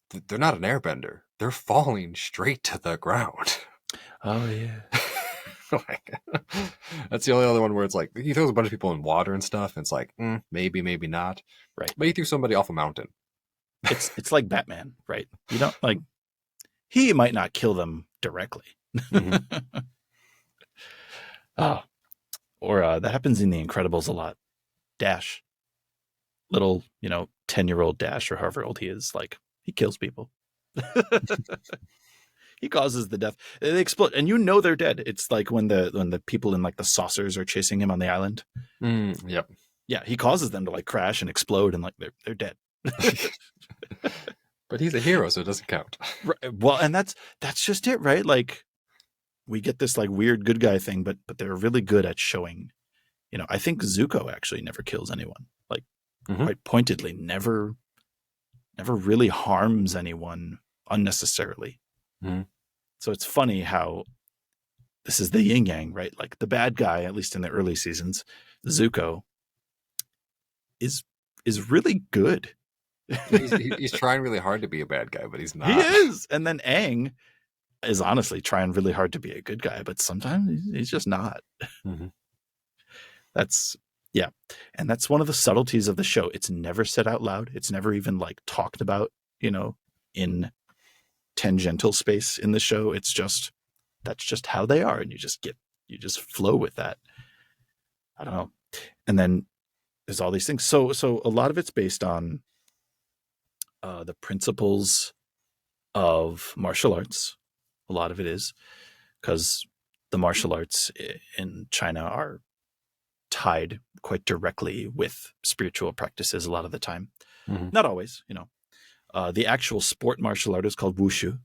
They're not an airbender. They're falling straight to the ground. oh yeah. Like, that's the only other one where it's like he throws a bunch of people in water and stuff, and it's like maybe, maybe not. Right. But he threw somebody off a mountain. It's like Batman, right? You don't like he might not kill them directly. Mhm. Oh, or that happens in The Incredibles a lot. Dash, little 10-year-old Dash or however old he is, like he kills people. He causes the death. They explode, and they're dead. It's like when the people in like the saucers are chasing him on the island. Yep. Yeah, he causes them to like crash and explode, and like they're dead. But he's a hero, so it doesn't count. Right. Well, and that's just it, right? Like we get this like weird good guy thing, but they're really good at showing. I think Zuko actually never kills anyone. Like quite pointedly, never really harms anyone unnecessarily. Mm-hmm. So it's funny how this is the yin yang, right? Like the bad guy, at least in the early seasons, Zuko is really good. He's trying really hard to be a bad guy, but he's not. He is. And then Aang is honestly trying really hard to be a good guy, but sometimes he's just not. Mm-hmm. Yeah. And that's one of the subtleties of the show. It's never said out loud. It's never even like talked about, in tangential space in the show. It's just, that's just how they are. And you just flow with that. I don't know. And then there's all these things. So a lot of it's based on the principles of martial arts. A lot of it is because the martial arts in China are tied quite directly with spiritual practices a lot of the time. Mm-hmm. Not always, the actual sport martial art is called wushu.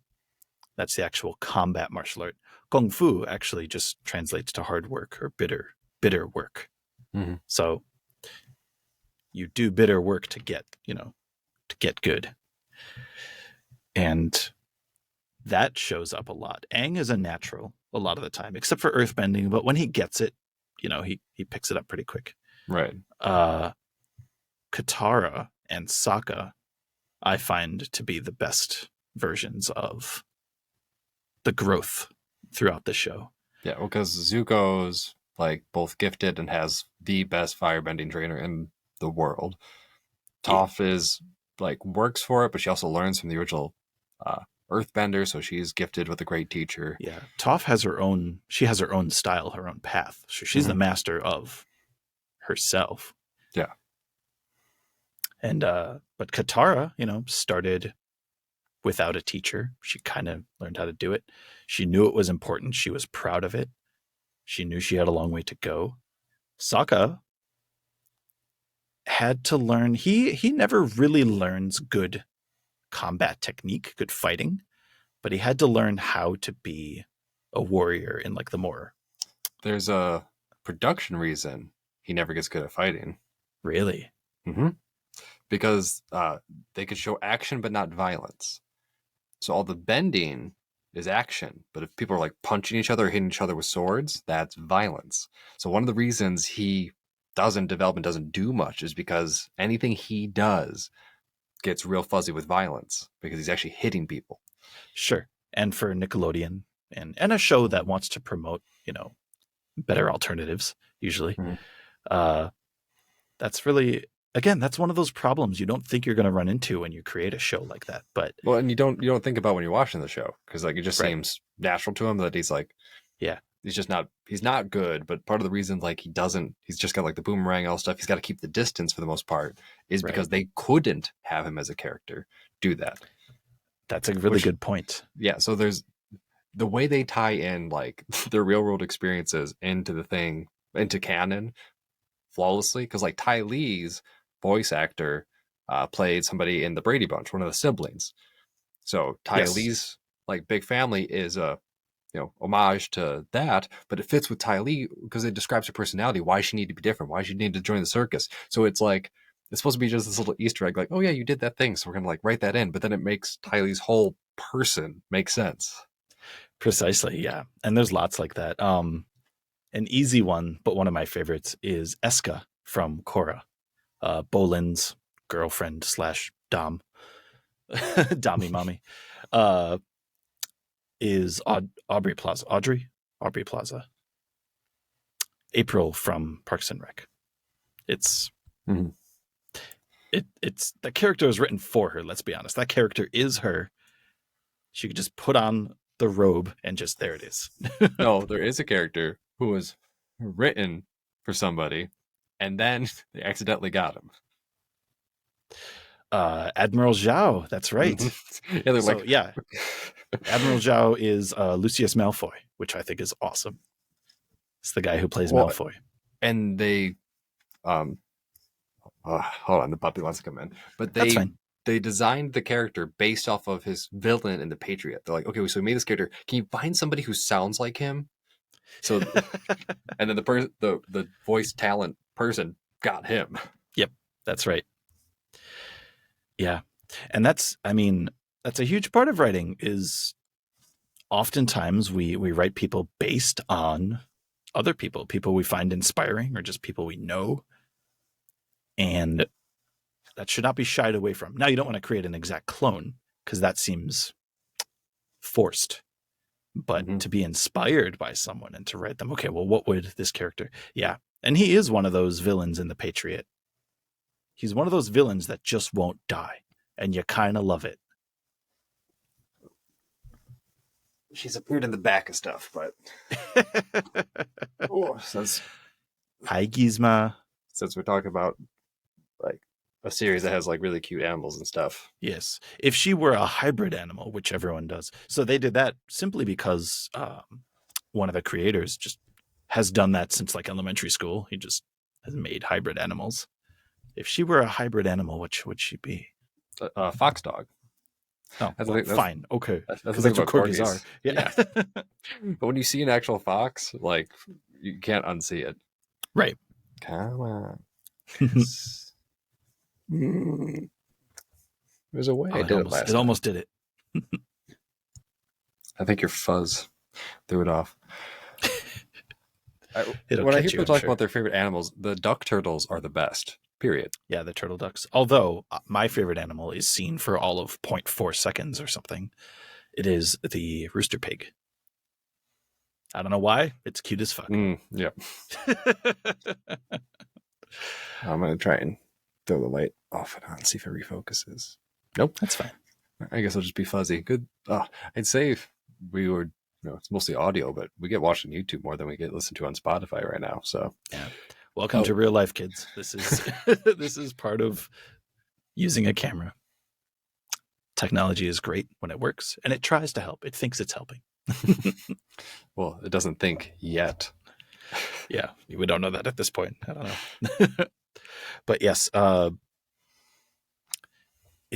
That's the actual combat martial art. Kung fu actually just translates to hard work or bitter work. Mm-hmm. So you do bitter work to get good. And that shows up a lot. Aang is a natural a lot of the time, except for earthbending. But when he gets it, he picks it up pretty quick. Right. Katara and Sokka, I find to be the best versions of the growth throughout the show. Yeah, well, because Zuko's like both gifted and has the best firebending trainer in the world. Toph is like works for it, but she also learns from the original earthbender, so she's gifted with a great teacher. Yeah, Toph has her own style, her own path. So she's the master of herself. Yeah. And but Katara, started without a teacher. She kind of learned how to do it. She knew it was important. She was proud of it. She knew she had a long way to go. Sokka had to learn. He never really learns good combat technique, good fighting, but he had to learn how to be a warrior in like the more. There's a production reason he never gets good at fighting. Really? Mm-hmm. Because they could show action but not violence. So all the bending is action, but if people are like punching each other, or hitting each other with swords, that's violence. So one of the reasons he doesn't develop and doesn't do much is because anything he does gets real fuzzy with violence because he's actually hitting people. Sure. And for Nickelodeon and a show that wants to promote, better alternatives, usually. Mhm. That's really, again, that's one of those problems you don't think you're going to run into when you create a show like that. But Well, and you don't think about when you're watching the show because like it just right. seems natural to him that he's like Yeah. he's not good, but part of the reason like he's just got like the boomerang and all stuff, he's got to keep the distance for the most part is Right. because they couldn't have him as a character do that. That's a really good point. Yeah, so there's the way they tie in like their real world experiences into canon flawlessly because like Ty Lee's voice actor played somebody in the Brady Bunch, one of the siblings. So Ty Yes. Lee's like big family is a homage to that, but it fits with Ty Lee because it describes her personality, why she need to be different, why she need to join the circus. So it's like it's supposed to be just this little Easter egg, like, oh yeah, you did that thing, so we're gonna like write that in, but then it makes Ty Lee's whole person make sense. Precisely. Yeah. And there's lots like that. An easy one, but one of my favorites is Eska from Korra, Bolin's girlfriend slash Dom, Dami mommy, uh, is Aubrey Plaza. Aubrey Plaza. April from Parks and Rec. It's Mm-hmm. it's the character is written for her. Let's be honest. That character is her. She could just put on the robe and just there it is. No, there is a character who was written for somebody, and then they accidentally got him. Admiral Zhao. That's right. Mm-hmm. Yeah, they're So like, yeah, Admiral Zhao is Lucius Malfoy, which I think is awesome. It's the guy who plays well, Malfoy. and they, hold on, the puppy wants to come in, but That's fine. they designed the character based off of his villain in the Patriot. They're like, okay, so we made this character. Can you find somebody who sounds like him? So, and then the voice talent person got him. Yep, that's right. Yeah, and that's a huge part of writing is oftentimes we write people based on other people we find inspiring or just people we know, and that should not be shied away from. Now, you don't want to create an exact clone because that seems forced, but to be inspired by someone and to write them, okay, well, what would this character? Yeah, and he is one of those villains in The Patriot. He's one of those villains that just won't die, and you kind of love it. She's appeared in the back of stuff, but Hi, Gizma. Since we're talking about like a series that has like really cute animals and stuff. Yes, if she were a hybrid animal, which everyone does. So they did that simply because one of the creators just has done that since like elementary school. He just has made hybrid animals. If she were a hybrid animal, what would she be? Fox dog. Oh, well, fine. Okay. That's what corgis are. Yeah. But when you see an actual fox, like, you can't unsee it. Right. Come on. There's a way I did it last time. It almost did it. I think your fuzz threw it off. When I hear people talk about their favorite animals, the duck turtles are the best. Period. Yeah, the turtle ducks. Although my favorite animal is seen for all of 0.4 seconds or something. It is the rooster pig. I don't know why. It's cute as fuck. Yeah. I'm going to try and throw the light off and on, see if it refocuses. Nope. That's fine. I guess it'll just be fuzzy. Good. I'd say if we were, it's mostly audio, but we get watched on YouTube more than we get listened to on Spotify right now. So, yeah. Welcome to real life, kids. This is this is part of using a camera. Technology is great when it works, and it tries to help. It thinks it's helping. Well, it doesn't think yet. Yeah, we don't know that at this point. I don't know. But yes, it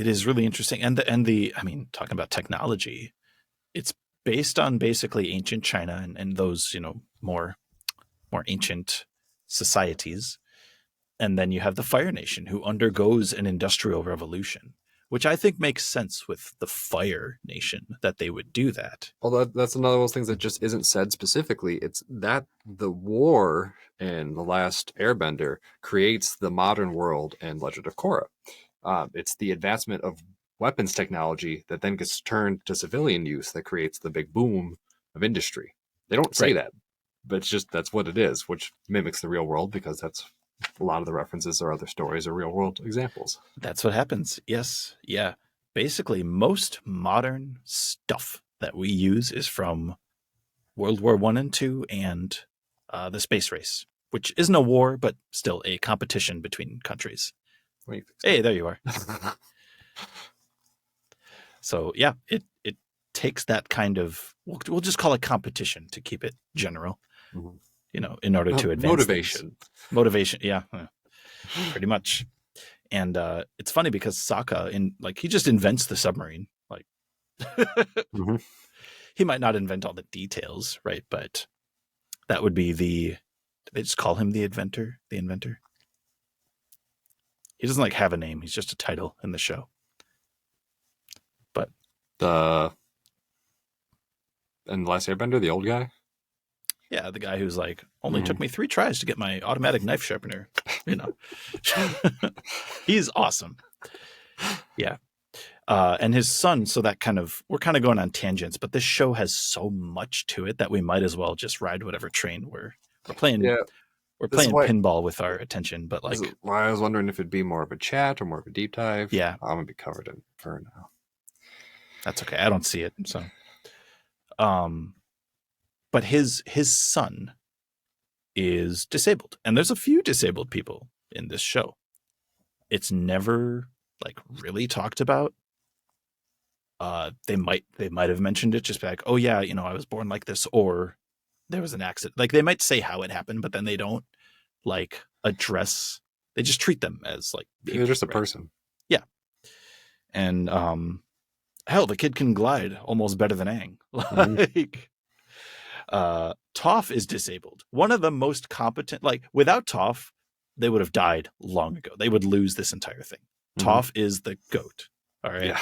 is really interesting. And I mean, talking about technology, it's based on basically ancient China and those, more ancient societies. And then you have the Fire Nation, who undergoes an industrial revolution which I think makes sense with the Fire Nation that they would do that. Well, that's another of those things that just isn't said specifically. It's that the war in The Last Airbender creates the modern world and Legend of Korra. It's the advancement of weapons technology that then gets turned to civilian use that creates the big boom of industry. They don't say Right. that, but it's just that's what it is, which mimics the real world because that's a lot of the references or other stories are real world examples. That's what happens. Yes. Yeah. Basically, most modern stuff that we use is from World War One and Two and the space race, which isn't a war, but still a competition between countries. Hey, there you are. So yeah, it takes that kind of we'll just call it competition to keep it general. Mhm. You know, in order to advance motivation. things. Motivation, yeah, pretty much. And it's funny because Sokka he just invents the submarine. Like Mm-hmm. he might not invent all the details, right? But that would be they just call him the inventor? The inventor? He doesn't have a name. He's just a title in the show. But and The Last Airbender, the old guy? Yeah, the guy who's only took me 3 tries to get my automatic knife sharpener. He's awesome. Yeah. And his son, so that we're kind of going on tangents, but this show has so much to it that we might as well just ride whatever train we're playing. Yeah. We're playing pinball with our attention, but this is why I was wondering if it'd be more of a chat or more of a deep dive. Yeah. I'm gonna be covered in fur now. That's okay. I don't see it. So but his son is disabled. And there's a few disabled people in this show. It's never really talked about. They might have mentioned it, just oh yeah, I was born like this, or there was an accident. They might say how it happened, but then they don't address. They just treat them as people, they're just a person. Yeah. And hell, the kid can glide almost better than Aang. Toph is disabled. One of the most competent. Without Toph, they would have died long ago. They would lose this entire thing. Toph is the GOAT. All right.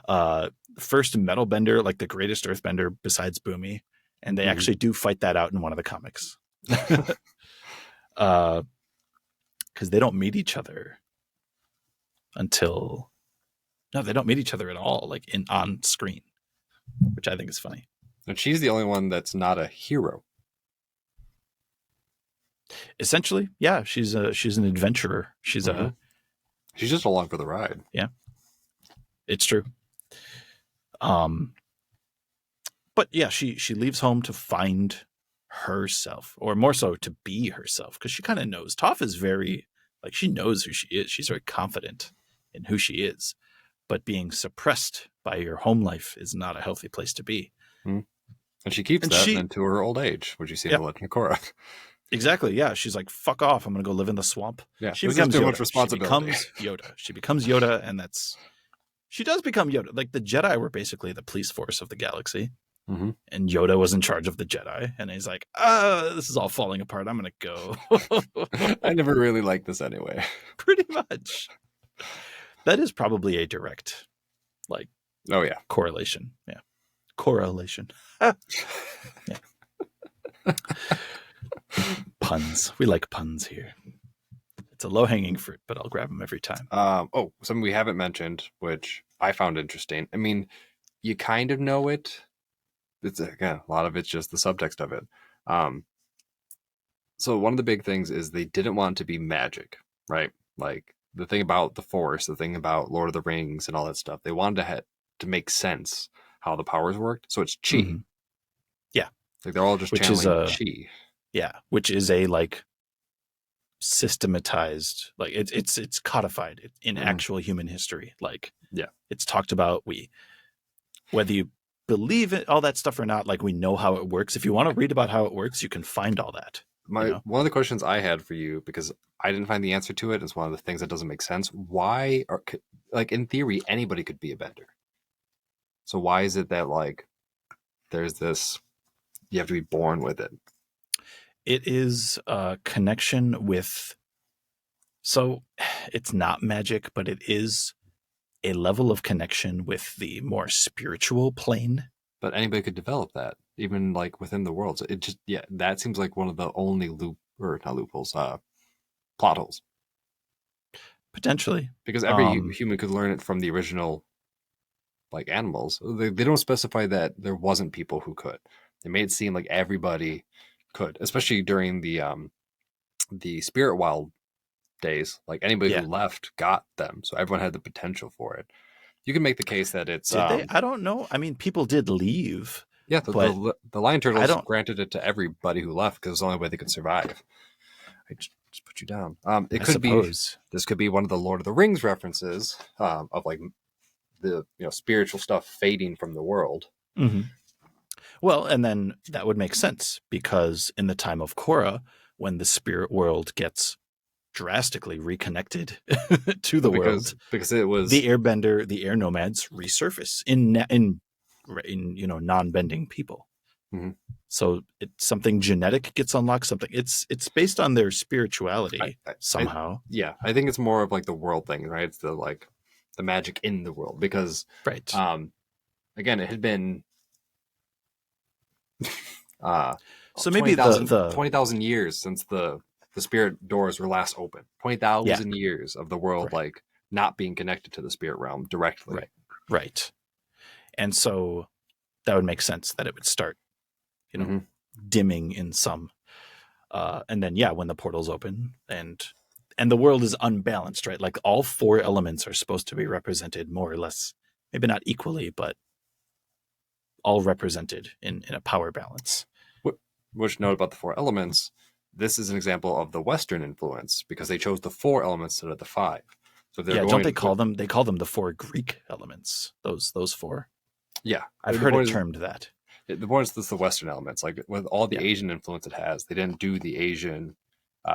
Yeah. First metal bender, the greatest earthbender besides Boomy, and they actually do fight that out in one of the comics. Because they don't meet each other until they don't meet each other at all, on screen, which I think is funny. And she's the only one that's not a hero. Essentially, yeah, she's an adventurer. She's she's just along for the ride. Yeah, it's true. But yeah, she leaves home to find herself, or more so to be herself, because she kind of knows. Toph is very she knows who she is. She's very confident in who she is, but being suppressed by your home life is not a healthy place to be. And she keeps that into her old age, which you see in The Legend of Korra. Exactly. Yeah. She's like, fuck off. I'm going to go live in the swamp. Yeah. She becomes too much responsibility. She becomes Yoda. And she does become Yoda. The Jedi were basically the police force of the galaxy. And Yoda was in charge of the Jedi. And he's like, this is all falling apart. I'm going to go. I never really liked this anyway. Pretty much. That is probably a direct, oh yeah, correlation. Yeah. Correlation. Yeah. Puns. We like puns here. It's a low-hanging fruit, but I'll grab them every time. Something we haven't mentioned, which I found interesting. I mean, you kind of know it. It's again, a lot of it's just the subtext of it. So one of the big things is they didn't want it to be magic, right? The thing about the Force, the thing about Lord of the Rings and all that stuff. They wanted to make sense how the powers worked. So it's chi. Mm-hmm. Yeah. They're all just channeling chi. Yeah, which is a systematized, it's codified in actual human history. It's talked about. Whether you believe it, all that stuff or not, we know how it works. If you want to read about how it works, you can find all that. One of the questions I had for you, because I didn't find the answer to it, it's one of the things that doesn't make sense. Why in theory, anybody could be a bender. So why is it that there's this, you have to be born with it? It is a connection with, so it's not magic, but it is a level of connection with the more spiritual plane. But anybody could develop that, even like within the world. So it just, yeah, that seems like one of the only not loopholes, plot holes. Potentially. Because every human could learn it from the original, like, animals. They don't specify that there wasn't people who could. They made it seem like everybody could, especially during the spirit wild days. Like anybody who Yeah. left got them, so everyone had the potential for it. You can make the case that it's Did they? I don't know. I mean, people did leave, yeah, but the lion I turtles don't. granted it to everybody who left because it's the only way they could survive. I just put you down. It I could be suppose. this could be one of the Lord of the Rings references, of like the spiritual stuff fading from the world. Mm-hmm. Well, and then that would make sense because in the time of Korra, when the spirit world gets drastically reconnected to the world, because it was the airbender, the air nomads resurface in non-bending people. mm-hmm. So it's something genetic gets unlocked. Something it's based on their spirituality somehow. I think it's more of like the world thing, right? It's the magic in the world because Right. Again, it had been So maybe the 20,000 years since the spirit doors were last open. 20,000 years of the world like not being connected to the spirit realm directly. Right. And so that would make sense that it would start, dimming in some. And then when the portals open and the world is unbalanced, right? Like all four elements are supposed to be represented more or less, maybe not equally, but all represented in a power balance. Which note about the four elements, this is an example of the Western influence because they chose the four elements instead of the five. So don't they call them? They call them the four Greek elements. Those four. Yeah, I've heard it termed that. The point is, this the Western elements, like with all the Asian influence it has, they didn't do the Asian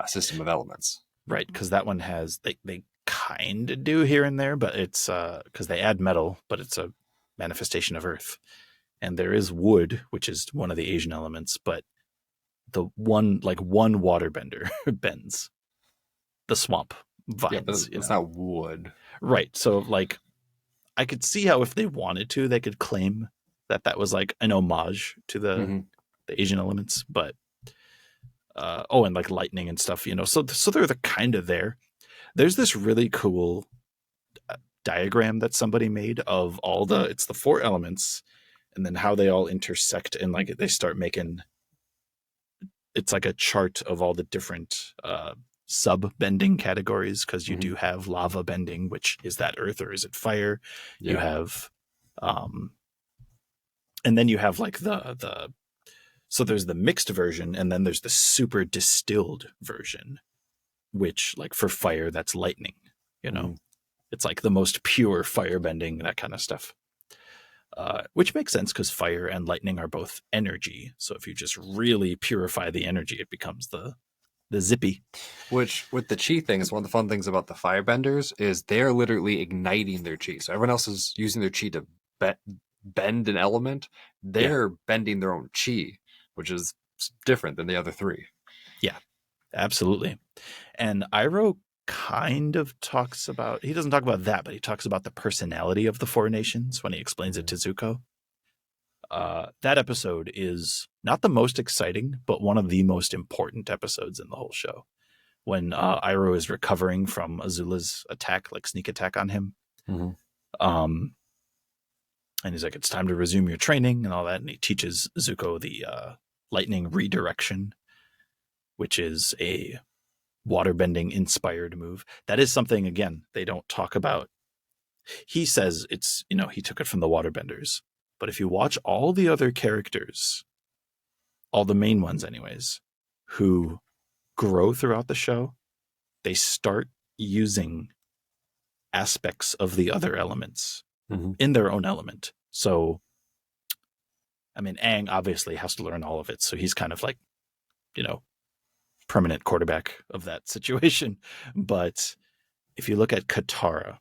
system of elements. Right, because that one has they kind of do here and there, but it's because they add metal, but it's a manifestation of earth, and there is wood, which is one of the Asian elements, but the one waterbender bends the swamp vines. It's not wood, right? So like, I could see how if they wanted to, they could claim that was like an homage to the Asian elements, but and like lightning and stuff, so they're the kind of there. There's this really cool diagram that somebody made of all it's the four elements and then how they all intersect and like they start making, it's like a chart of all the different sub bending categories because you do have lava bending, which is that earth or is it fire? Yeah. You have and then you have like so there's the mixed version and then there's the super distilled version, which like for fire, that's lightning, it's like the most pure fire bending, that kind of stuff. Which makes sense because fire and lightning are both energy. So if you just really purify the energy, it becomes the zippy. Which with the chi things, one of the fun things about the firebenders is they're literally igniting their chi. So everyone else is using their chi to bend an element. They're bending their own chi, which is different than the other three. Yeah, absolutely. And Iroh kind of talks about, he doesn't talk about that, but he talks about the personality of the four nations when he explains it to Zuko. That episode is not the most exciting, but one of the most important episodes in the whole show. When Iroh is recovering from Azula's attack, like sneak attack on him. And he's like, it's time to resume your training and all that. And he teaches Zuko the lightning redirection, which is a waterbending inspired move. That is something, again, they don't talk about. He says it's, he took it from the waterbenders. But if you watch all the other characters, all the main ones anyways, who grow throughout the show, they start using aspects of the other elements in their own element. So, I mean, Aang obviously has to learn all of it. So he's kind of like, permanent quarterback of that situation. But if you look at Katara,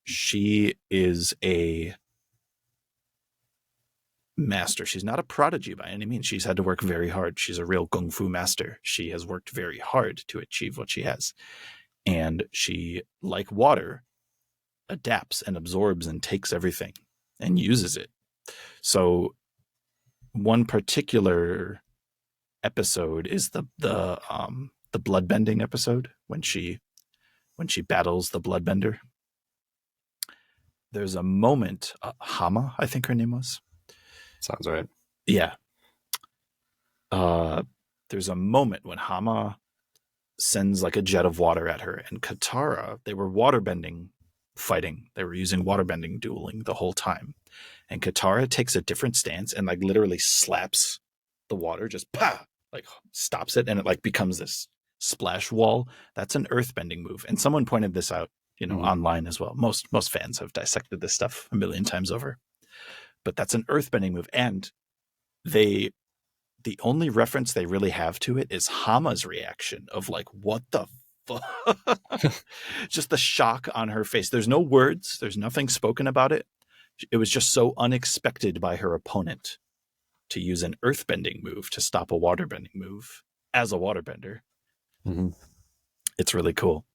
she is a master. She's not a prodigy by any means. She's had to work very hard. She's a real kung fu master. She has worked very hard to achieve what she has. And she, like water, adapts and absorbs and takes everything and uses it. So one particular episode is the bloodbending episode when she battles the bloodbender. There's a moment, Hama, I think her name was. Sounds right. Yeah. There's a moment when Hama sends like a jet of water at her, and Katara, they were waterbending fighting. They were using waterbending dueling the whole time. And Katara takes a different stance and like literally slaps the water, just pa, like stops it, and it like becomes this splash wall. That's an earthbending move. And someone pointed this out, online as well. Most fans have dissected this stuff a million times over. But that's an earthbending move. And the only reference they really have to it is Hama's reaction of like, what the fuck? Just the shock on her face. There's no words. There's nothing spoken about it. It was just so unexpected by her opponent to use an earthbending move to stop a waterbending move as a waterbender. Mm-hmm. It's really cool.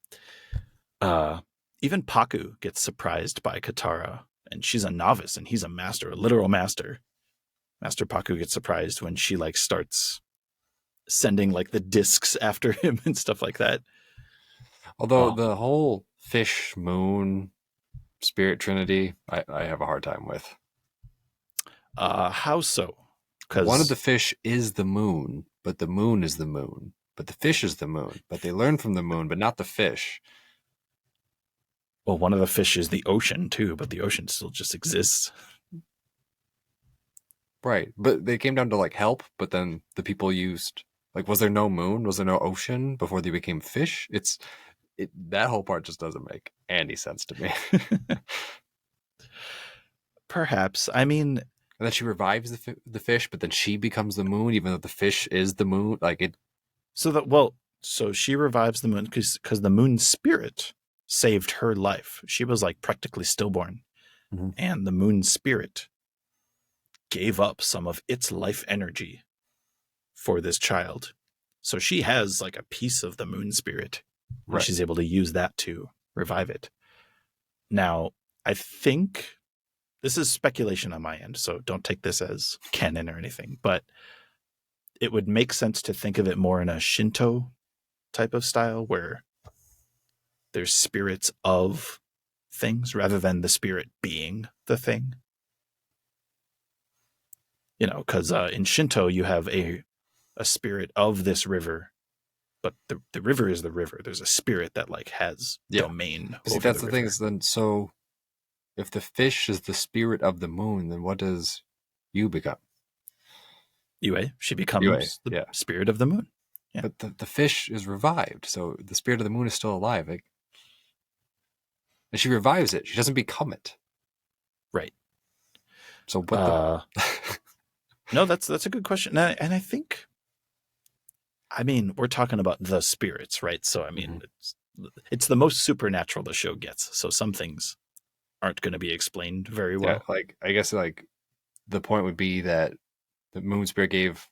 Even Paku gets surprised by Katara, and she's a novice and he's a master, a literal master. Master Paku gets surprised when she like starts sending like the discs after him and stuff like that. Although the whole fish, moon, spirit trinity, I have a hard time with. How so? Because one of the fish is the moon, but the moon is the moon. But the fish is the moon. But they learn from the moon, but not the fish. Well, one of the fish is the ocean too, but the ocean still just exists. Right. But they came down to like help, but then the people used, like, was there no moon? Was there no ocean before they became fish? That whole part just doesn't make any sense to me. Perhaps. I mean, and then she revives the fish, but then she becomes the moon, even though the fish is the moon. Like it. So she revives the moon because the moon spirit saved her life. She was like practically stillborn, and the moon spirit gave up some of its life energy for this child. So she has like a piece of the moon spirit, and she's able to use that to revive it. Now, I think this is speculation on my end, so don't take this as canon or anything, but it would make sense to think of it more in a Shinto type of style where there's spirits of things rather than the spirit being the thing. Because in Shinto, you have a spirit of this river, but the river is the river. There's a spirit that like has domain. See, that's the thing is then, so if the fish is the spirit of the moon, then what does Yu become? Yue. She becomes the spirit of the moon. Yeah. But the fish is revived, so the spirit of the moon is still alive. Like, and she revives it. She doesn't become it. Right. So what No, that's a good question. And I think, we're talking about the spirits, right? So, it's the most supernatural the show gets. So some things aren't going to be explained very well. Yeah, like, I guess, like, the point would be that the moon spirit gave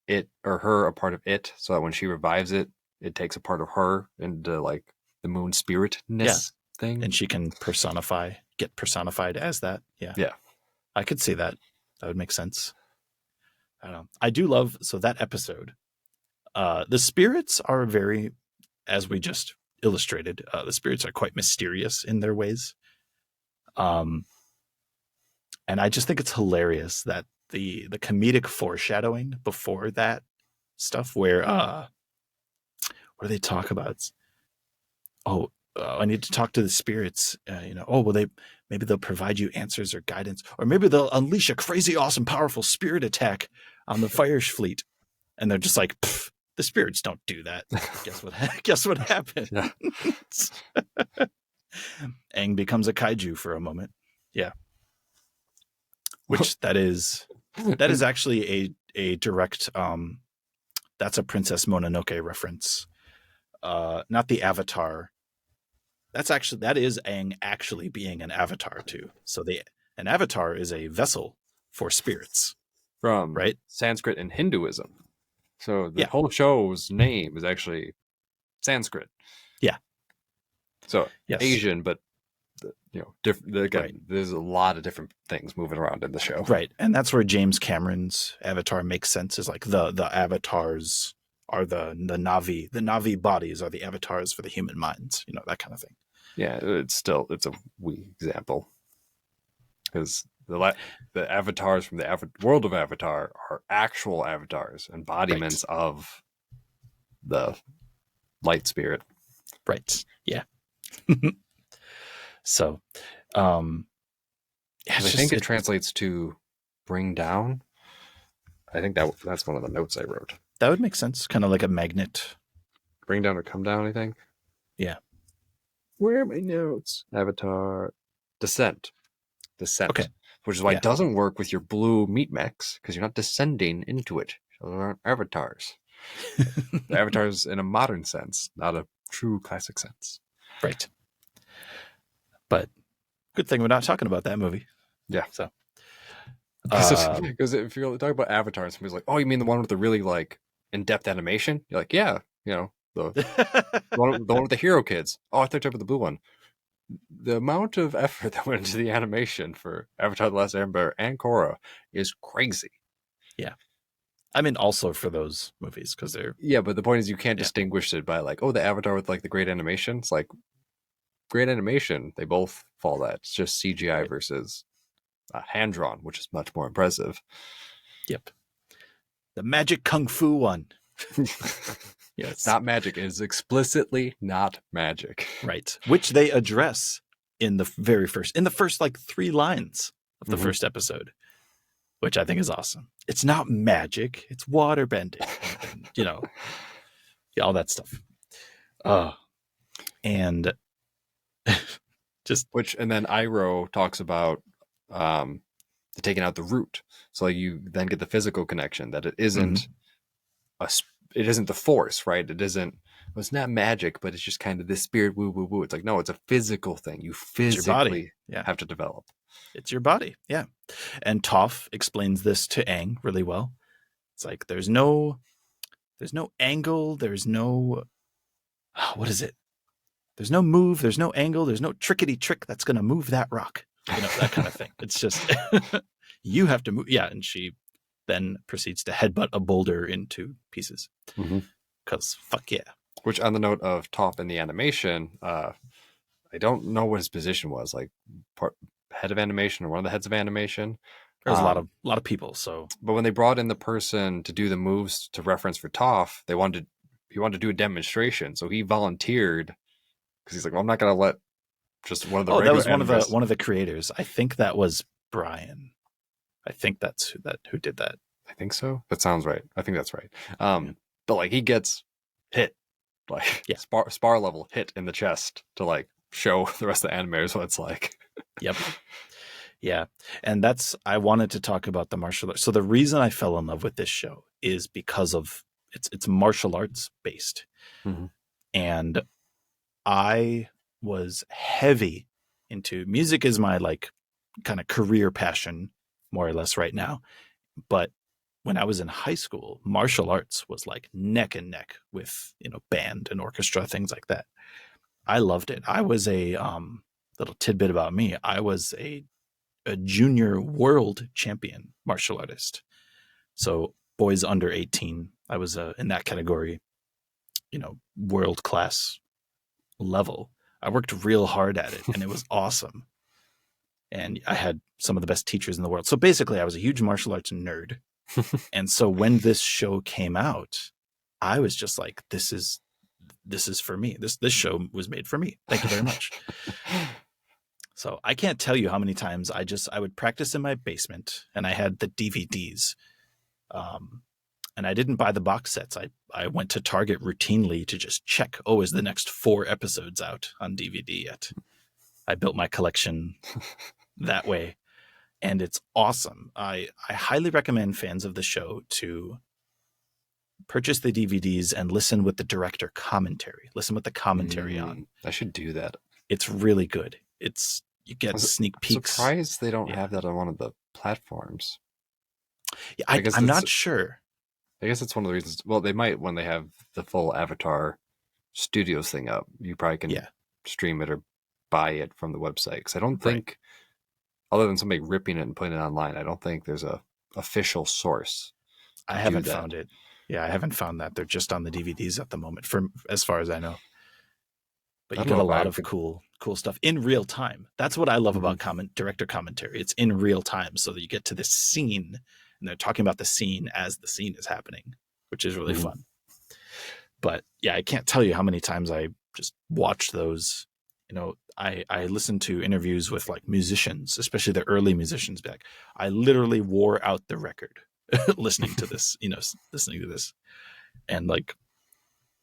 it or her a part of it, so that when she revives it, it takes a part of her into, like, the moon spiritness thing. And she can get personified as that. Yeah. Yeah. I could see that. That would make sense. I don't know. I do love, so that episode, the spirits are very, as we just illustrated, the spirits are quite mysterious in their ways. And I just think it's hilarious that the comedic foreshadowing before that stuff where they talk about, I need to talk to the spirits, maybe they'll provide you answers or guidance, or maybe they'll unleash a crazy, awesome, powerful spirit attack on the Fire Fleet. And they're just like, the spirits don't do that. Guess what happened? Yeah. Aang becomes a kaiju for a moment. Yeah. Which that is actually a direct, that's a Princess Mononoke reference. Not the Avatar. That is Aang actually being an avatar too. So an avatar is a vessel for spirits. From Sanskrit and Hinduism. So the whole show's name is actually Sanskrit. Yeah. So Yes. Asian, but different. Right. Again, there's a lot of different things moving around in the show. Right. And that's where James Cameron's Avatar makes sense, is like the avatars are the Navi. The Navi bodies are the avatars for the human minds, that kind of thing. Yeah, it's a weak example because the avatars from the world of Avatar are actual avatars, Right. embodiments of the light spirit. Right. Yeah. So, um, yeah, Because it's I think just it translates to bring down. I think that's one of the notes I wrote. that would make sense. Kind of like a magnet. Bring down or come down, I think. Yeah. Where are my notes? Avatar. Descent. Okay. Descent. Which is why Yeah. it doesn't work with your blue meat mechs, because you're not descending into it. So they aren't avatars. The avatars in a modern sense, not a true classic sense. Right. But good thing we're not talking about that movie. Yeah. So, Because if you talk about avatars, somebody's like, "Oh, you mean the one with the really like in-depth animation?" You're like, "Yeah, the one with the hero kids." Oh, I thought you were talking about the blue one. The amount of effort that went into the animation for Avatar: The Last Airbender and Korra is crazy. yeah. I mean, also for those movies, because they're Yeah, but the point is you can't distinguish it by like, oh, the Avatar with like the great animation. It's like great animation. They both fall that. It's just CGI right. versus hand drawn, which is much more impressive. Yep. The magic kung fu one. Yeah, it's not magic. It is explicitly not magic. Right. Which they address in the first like 3 lines of the first episode, which I think is awesome. It's not magic. It's water bending. All that stuff. And just and then Iroh talks about taking out the root. So like, you then get the physical connection that it isn't it isn't the force, right? It isn't. Well, it's not magic, but it's just kind of this spirit woo woo woo. It's like, no, it's a physical thing. You physically have to develop. It's your body. Yeah. And Toph explains this to Aang really well. It's like there's no angle, there's no what is it? There's no move, there's no angle, there's no trickety trick that's going to move that rock. That kind of thing. It's just you have to move. Yeah, and she then proceeds to headbutt a boulder into pieces. Because fuck yeah. Which, on the note of Toph in the animation, I don't know what his position was, like head of animation or one of the heads of animation. There's a lot of people. So, but when they brought in the person to do the moves to reference for Toph, he wanted to do a demonstration, so he volunteered because he's like, well, I'm not going to let just one of the. Oh, that was one of the creators. I think that was Brian. I think that's who did that. I think so. That sounds right. I think that's right. But like he gets hit, like spar level hit in the chest to like show the rest of the animators what it's like. Yep. Yeah. And I wanted to talk about the martial arts. So the reason I fell in love with this show is because of it's martial arts based. And I was heavy into music is my like kind of career passion, more or less right now. But when I was in high school, martial arts was like neck and neck with, band and orchestra, things like that. I loved it. I was a little tidbit about me. I was a junior world champion martial artist. So boys under 18, I was in that category, world class level. I worked real hard at it and it was awesome. And I had some of the best teachers in the world. So basically I was a huge martial arts nerd. And so when this show came out, I was just like, this is for me. This show was made for me. Thank you very much. So I can't tell you how many times I would practice in my basement and I had the DVDs. And I didn't buy the box sets. I went to Target routinely to just check, is the next 4 episodes out on DVD yet? I built my collection that way. And it's awesome. I highly recommend fans of the show to purchase the DVDs and listen with the director commentary. Listen with the commentary on. I should do that. It's really good. You get sneak peeks. I'm surprised they don't have that on one of the platforms. Yeah, I'm not sure. I guess it's one of the reasons. Well, they might when they have the full Avatar Studios thing up. You probably can stream it or buy it from the website, because I don't Right. think, other than somebody ripping it and putting it online, I don't think there's a official source I to do haven't that. found it. Yeah, I haven't found that. They're just on the DVDs at the moment, from as far as I know. But I you don't get know a if I lot of could. cool stuff in real time. That's what I love Mhm. about director commentary. It's in real time, so that you get to this scene, and they're talking about the scene as the scene is happening, which is really Mhm. fun. But yeah, I can't tell you how many times I just watched those. I listened to interviews with like musicians, especially the early musicians back. I literally wore out the record listening to this, listening to this. And like,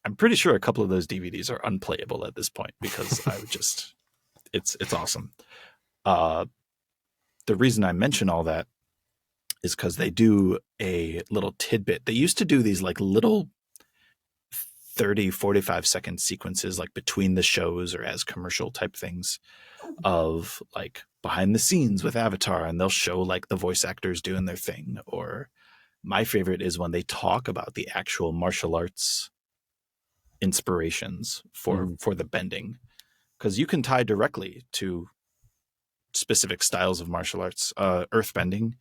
I'm pretty sure a couple of those DVDs are unplayable at this point because I would just, it's awesome. Uh, the reason I mention all that is because they do a little tidbit. They used to do these like little 30-45 second sequences like between the shows or as commercial type things of like behind the scenes with Avatar, and they'll show like the voice actors doing their thing. Or my favorite is when they talk about the actual martial arts inspirations for Mhm. for the bending, because you can tie directly to specific styles of martial arts. Earthbending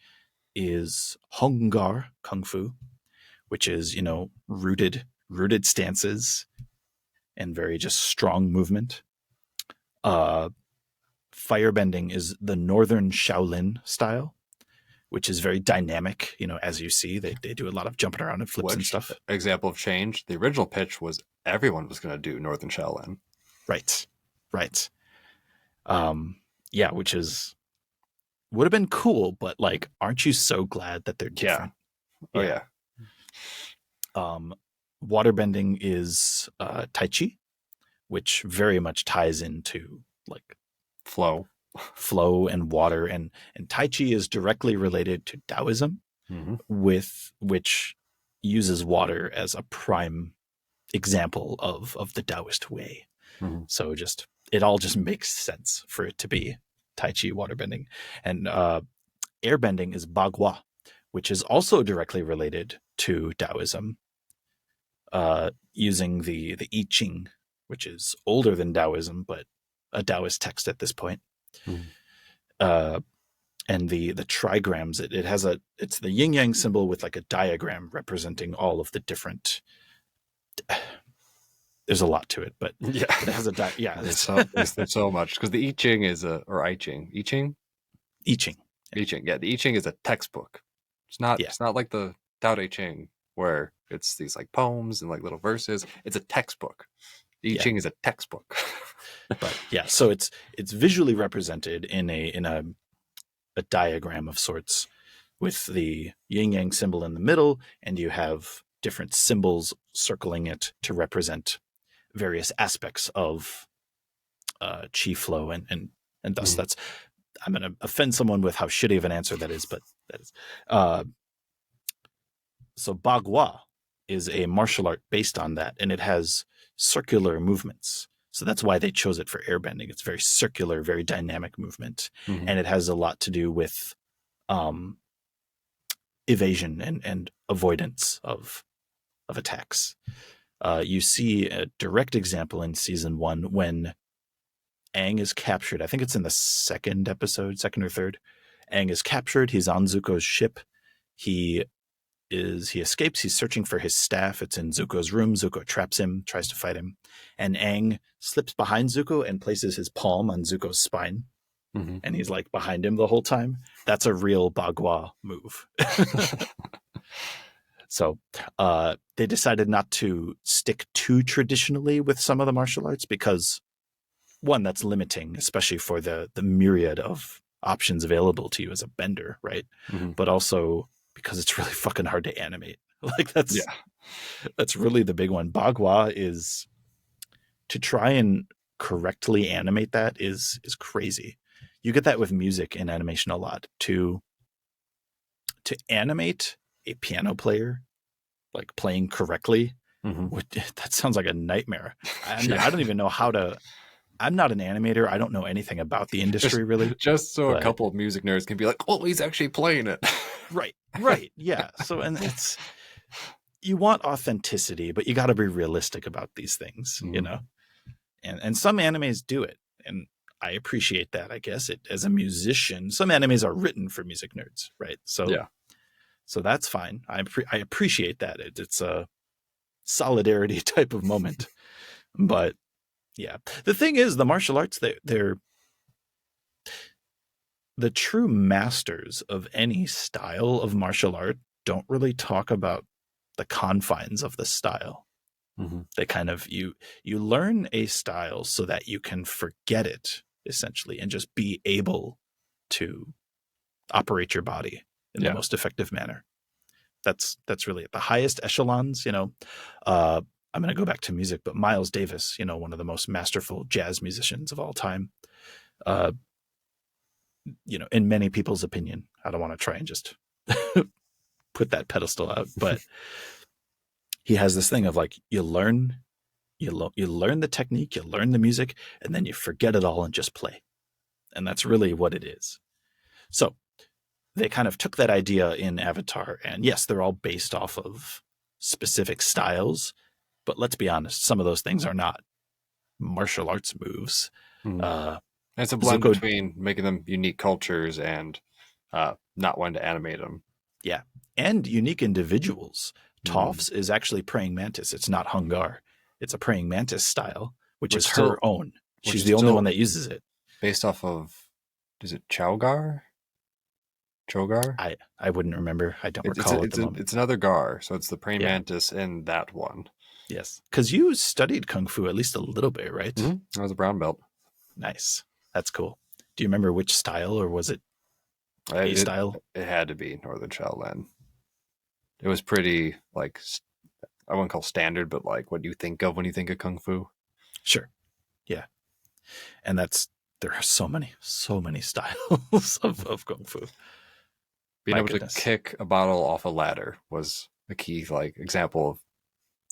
is Honggar Kung Fu, which is rooted stances and very just strong movement. Uh, Firebending is the Northern Shaolin style, which is very dynamic. As you see, they do a lot of jumping around and flips and Which stuff. example of change? The original pitch was everyone was going to do Northern Shaolin. Right, right. Um, yeah, which is would have been cool, but like, aren't you so glad that they're Yeah. different? Oh Yeah. yeah. Um, Waterbending is Tai Chi, which very much ties into like Flow. flow and water, and Tai Chi is directly related to Taoism, Mhm. with which uses water as a prime example of the Taoist way. Mhm. So just it all just makes sense for it to be Tai Chi waterbending. And airbending is Bagua, which is also directly related to Taoism, using the I Ching, which is older than Taoism, but a Taoist text at this point. Mhm. Uh, and the trigrams, it's the yin yang symbol with like a diagram representing all of the different. There's a lot to it, but Yeah. it has yeah. There's so much, because the I Ching is I Ching. I Ching. I Ching. Yeah, the I Ching is a textbook. It's not. Yeah, It's not like the Tao Te Ching where it's these like poems and like little verses. It's a textbook. The I yeah. Ching is a textbook. But yeah, so it's visually represented in a diagram of sorts, with the yin yang symbol in the middle, and you have different symbols circling it to represent various aspects of chi flow, and thus Mhm. that's. I'm going to offend someone with how shitty of an answer that is, but that is. Uh, so Bagua is a martial art based on that, and it has circular movements. So that's why they chose it for airbending. It's very circular, very dynamic movement, Mhm. and it has a lot to do with um, evasion and avoidance of attacks. You see a direct example in season 1 when Aang is captured. I think it's in the second episode, second or third. Aang is captured. He's on Zuko's ship. He he escapes. He's searching for his staff. It's in Zuko's room. Zuko traps him, tries to fight him, and Aang slips behind Zuko and places his palm on Zuko's spine. Mhm. And he's like behind him the whole time. That's a real Bagua move. So they decided not to stick too traditionally with some of the martial arts because, one, that's limiting, especially for the myriad of options available to you as a bender, right? Mhm. But also because it's really fucking hard to animate. Like that's Yeah. that's really the big one. Bagua is to try and correctly animate that is crazy. You get that with music and animation a lot. To animate a piano player like playing correctly, Mhm. that sounds like a nightmare. Yeah. I don't even know how to. I'm not an animator. I don't know anything about the just industry really. just so a But couple of music nerds can be like, oh, he's actually playing it. right, yeah. So, and it's, you want authenticity, but you got to be realistic about these things, Mhm. And some animes do it, and I appreciate that. I guess it as a musician, some animes are written for music nerds, right? Yeah. So that's fine. I appreciate that. It's a solidarity type of moment. But yeah, the thing is, the martial arts, they're the true masters of any style of martial art don't really talk about the confines of the style. Mm-hmm. They kind of you learn a style so that you can forget it essentially and just be able to operate your body in the most effective manner. That's really at the highest echelons. I'm going to go back to music, but Miles Davis, one of the most masterful jazz musicians of all time. In many people's opinion, I don't want to try and just put that pedestal out, but he has this thing of like, you learn the technique, you learn the music, and then you forget it all and just play. And that's really what it is. So they kind of took that idea in Avatar, and yes, they're all based off of specific styles, but let's be honest, some of those things are not martial arts moves. Mm-hmm. It's a blend between making them unique cultures and not wanting to animate them. Yeah, and unique individuals. Toph's is actually praying mantis. It's not Hungar. It's a praying mantis style, which is her own. She's the only one that uses it. Based off of, is it Chogar? I wouldn't remember. I don't recall at the moment. It's another Gar, so it's the praying mantis in that one. Yes, because you studied Kung Fu at least a little bit, right? Mm-hmm. I was a brown belt. Nice. That's cool. Do you remember which style, or was it a style? It had to be Northern Shaolin. It was pretty, like, I wouldn't call standard, but like what you think of when you think of Kung Fu. Sure. Yeah. And there are so many styles of Kung Fu. Being able to kick a bottle off a ladder was a key, like, example of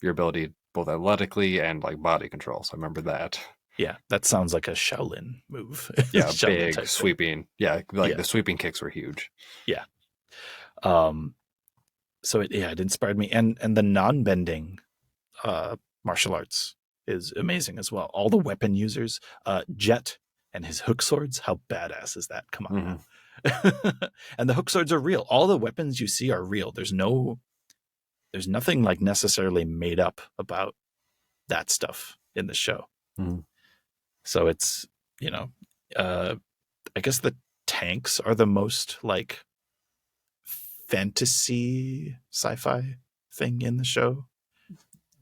your ability both athletically and like body control. So I remember that. Yeah, that sounds like a Shaolin move. Yeah, big sweeping. Yeah, the sweeping kicks were huge. Yeah. So it inspired me, and the non-bending martial arts is amazing as well. All the weapon users, Jet and his hook swords, how badass is that? Come on now. And the hook swords are real. All the weapons you see are real. There's nothing like necessarily made up about that stuff in the show. So it's, I guess the tanks are the most like fantasy sci-fi thing in the show.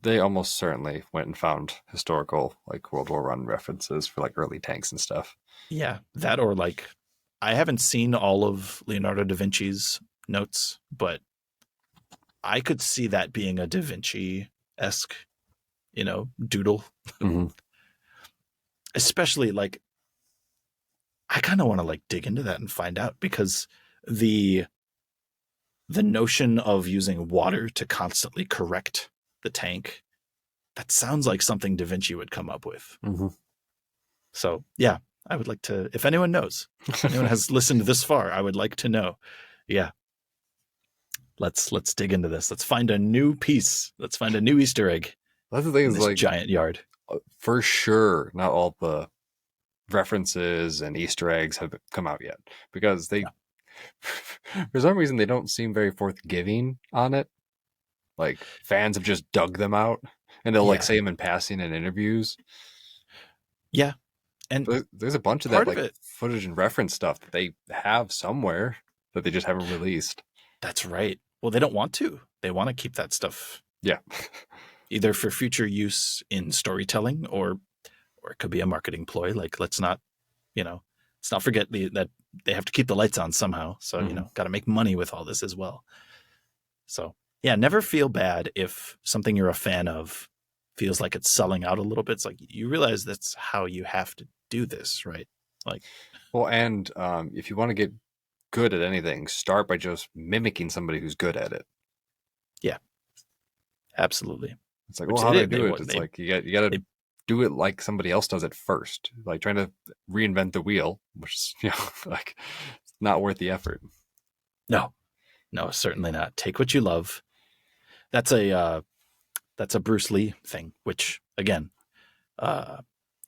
They almost certainly went and found historical, like, World War I references for like early tanks and stuff. Yeah, that, or like, I haven't seen all of Leonardo da Vinci's notes, but I could see that being a Da Vinci-esque, doodle. Especially, like, I kind of want to like dig into that and find out, because the notion of using water to constantly correct the tank, that sounds like something Da Vinci would come up with. So yeah, I would like to, if anyone knows, if anyone has listened this far, I would like to know. Yeah. Let's dig into this. Let's find a new piece. Let's find a new Easter egg. That's the thing, is like giant yard. For sure, not all the references and Easter eggs have come out yet, because they, for some reason, they don't seem very forthgiving on it. Like, fans have just dug them out, and they'll like say them in passing in interviews. Yeah, and there's a bunch of that, like, footage and reference stuff that they have somewhere that they just haven't released. That's right. Well, they don't want to. They want to keep that stuff. Yeah. Either for future use in storytelling, or it could be a marketing ploy. Like, let's not forget that they have to keep the lights on somehow. So, got to make money with all this as well. So yeah, never feel bad if something you're a fan of feels like it's selling out a little bit. It's like, you realize that's how you have to do this, right? Like, well, and if you want to get good at anything, start by just mimicking somebody who's good at it. Yeah, absolutely. It's like, well, how do I do it? It's like, you got to do it like somebody else does it first. Like, trying to reinvent the wheel, which is, like, not worth the effort. No, certainly not. Take what you love. That's a Bruce Lee thing, which, again,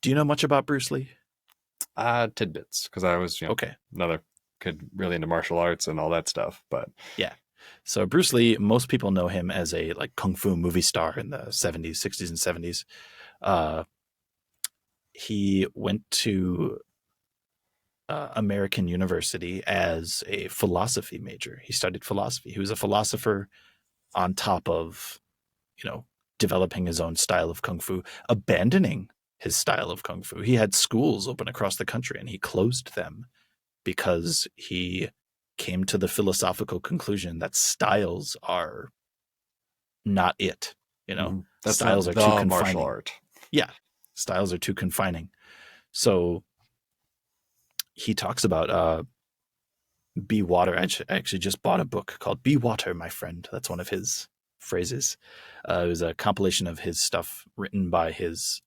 Do you know much about Bruce Lee? Tidbits, because I was, Okay. another kid really into martial arts and all that stuff. But Yeah. So Bruce Lee, most people know him as a like kung fu movie star in the 70s, 60s, and 70s. Uh, he went to American University as a philosophy major. He studied philosophy. He was a philosopher on top of, you know, developing his own style of kung fu, abandoning his style of kung fu. He had schools open across the country and he closed them because he came to the philosophical conclusion that styles are not it. You know, that's not styles are too the martial confining. art. Yeah, styles are too confining. So he talks about be water. I actually just bought a book called Be Water, My Friend. That's one of his phrases. It was a compilation of his stuff written by his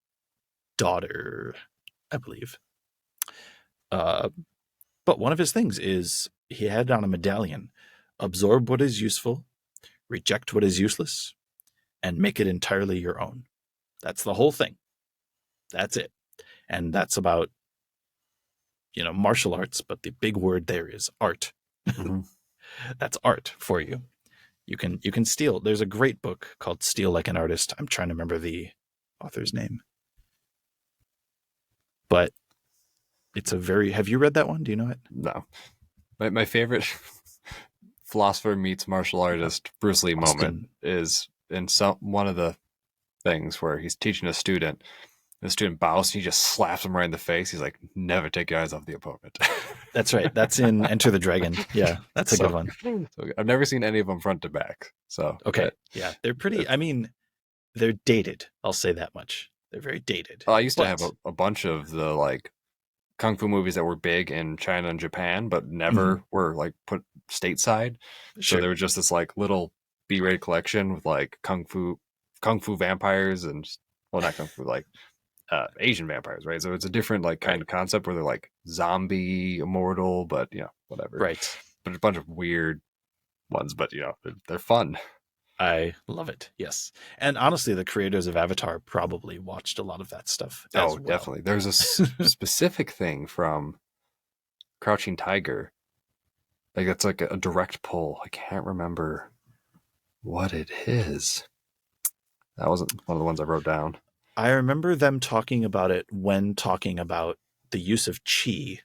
daughter, I believe. But one of his things is he had on a medallion: absorb what is useful, reject what is useless, and make it entirely your own. That's the whole thing. That's it. And that's about, martial arts, but the big word there is art. Mm-hmm. That's art for you. You can steal. There's a great book called Steal Like an Artist. I'm trying to remember the author's name. But it's a very have you read that one? Do you know it? No, my favorite philosopher meets martial artist Bruce Lee moment Austin. is in one of the things where he's teaching a student. The student bows and he just slaps him right in the face. He's like, never take your eyes off the opponent. That's right. That's in Enter the Dragon. Yeah, that's a good one. So I've never seen any of them front to back. So Okay. Yeah. They're pretty I mean, they're dated. I'll say that much. They're very dated. I used to have But a bunch of the like kung fu movies that were big in China and Japan, but mhm, never were like put stateside. So sure. there was just this like little B-rated collection with like kung fu vampires and well, not kung fu, like Asian vampires, right? So it's a different like kind Right. of concept where they're like zombie immortal, but whatever. Right. But a bunch of weird ones, but they're fun. I love it. Yes. And honestly, the creators of Avatar probably watched a lot of that stuff as Oh, well. definitely. There's a specific thing from Crouching Tiger, like that's like a direct pull. I can't remember what it is. That wasn't one of the ones I wrote down. I remember them talking about it when talking about the use of chi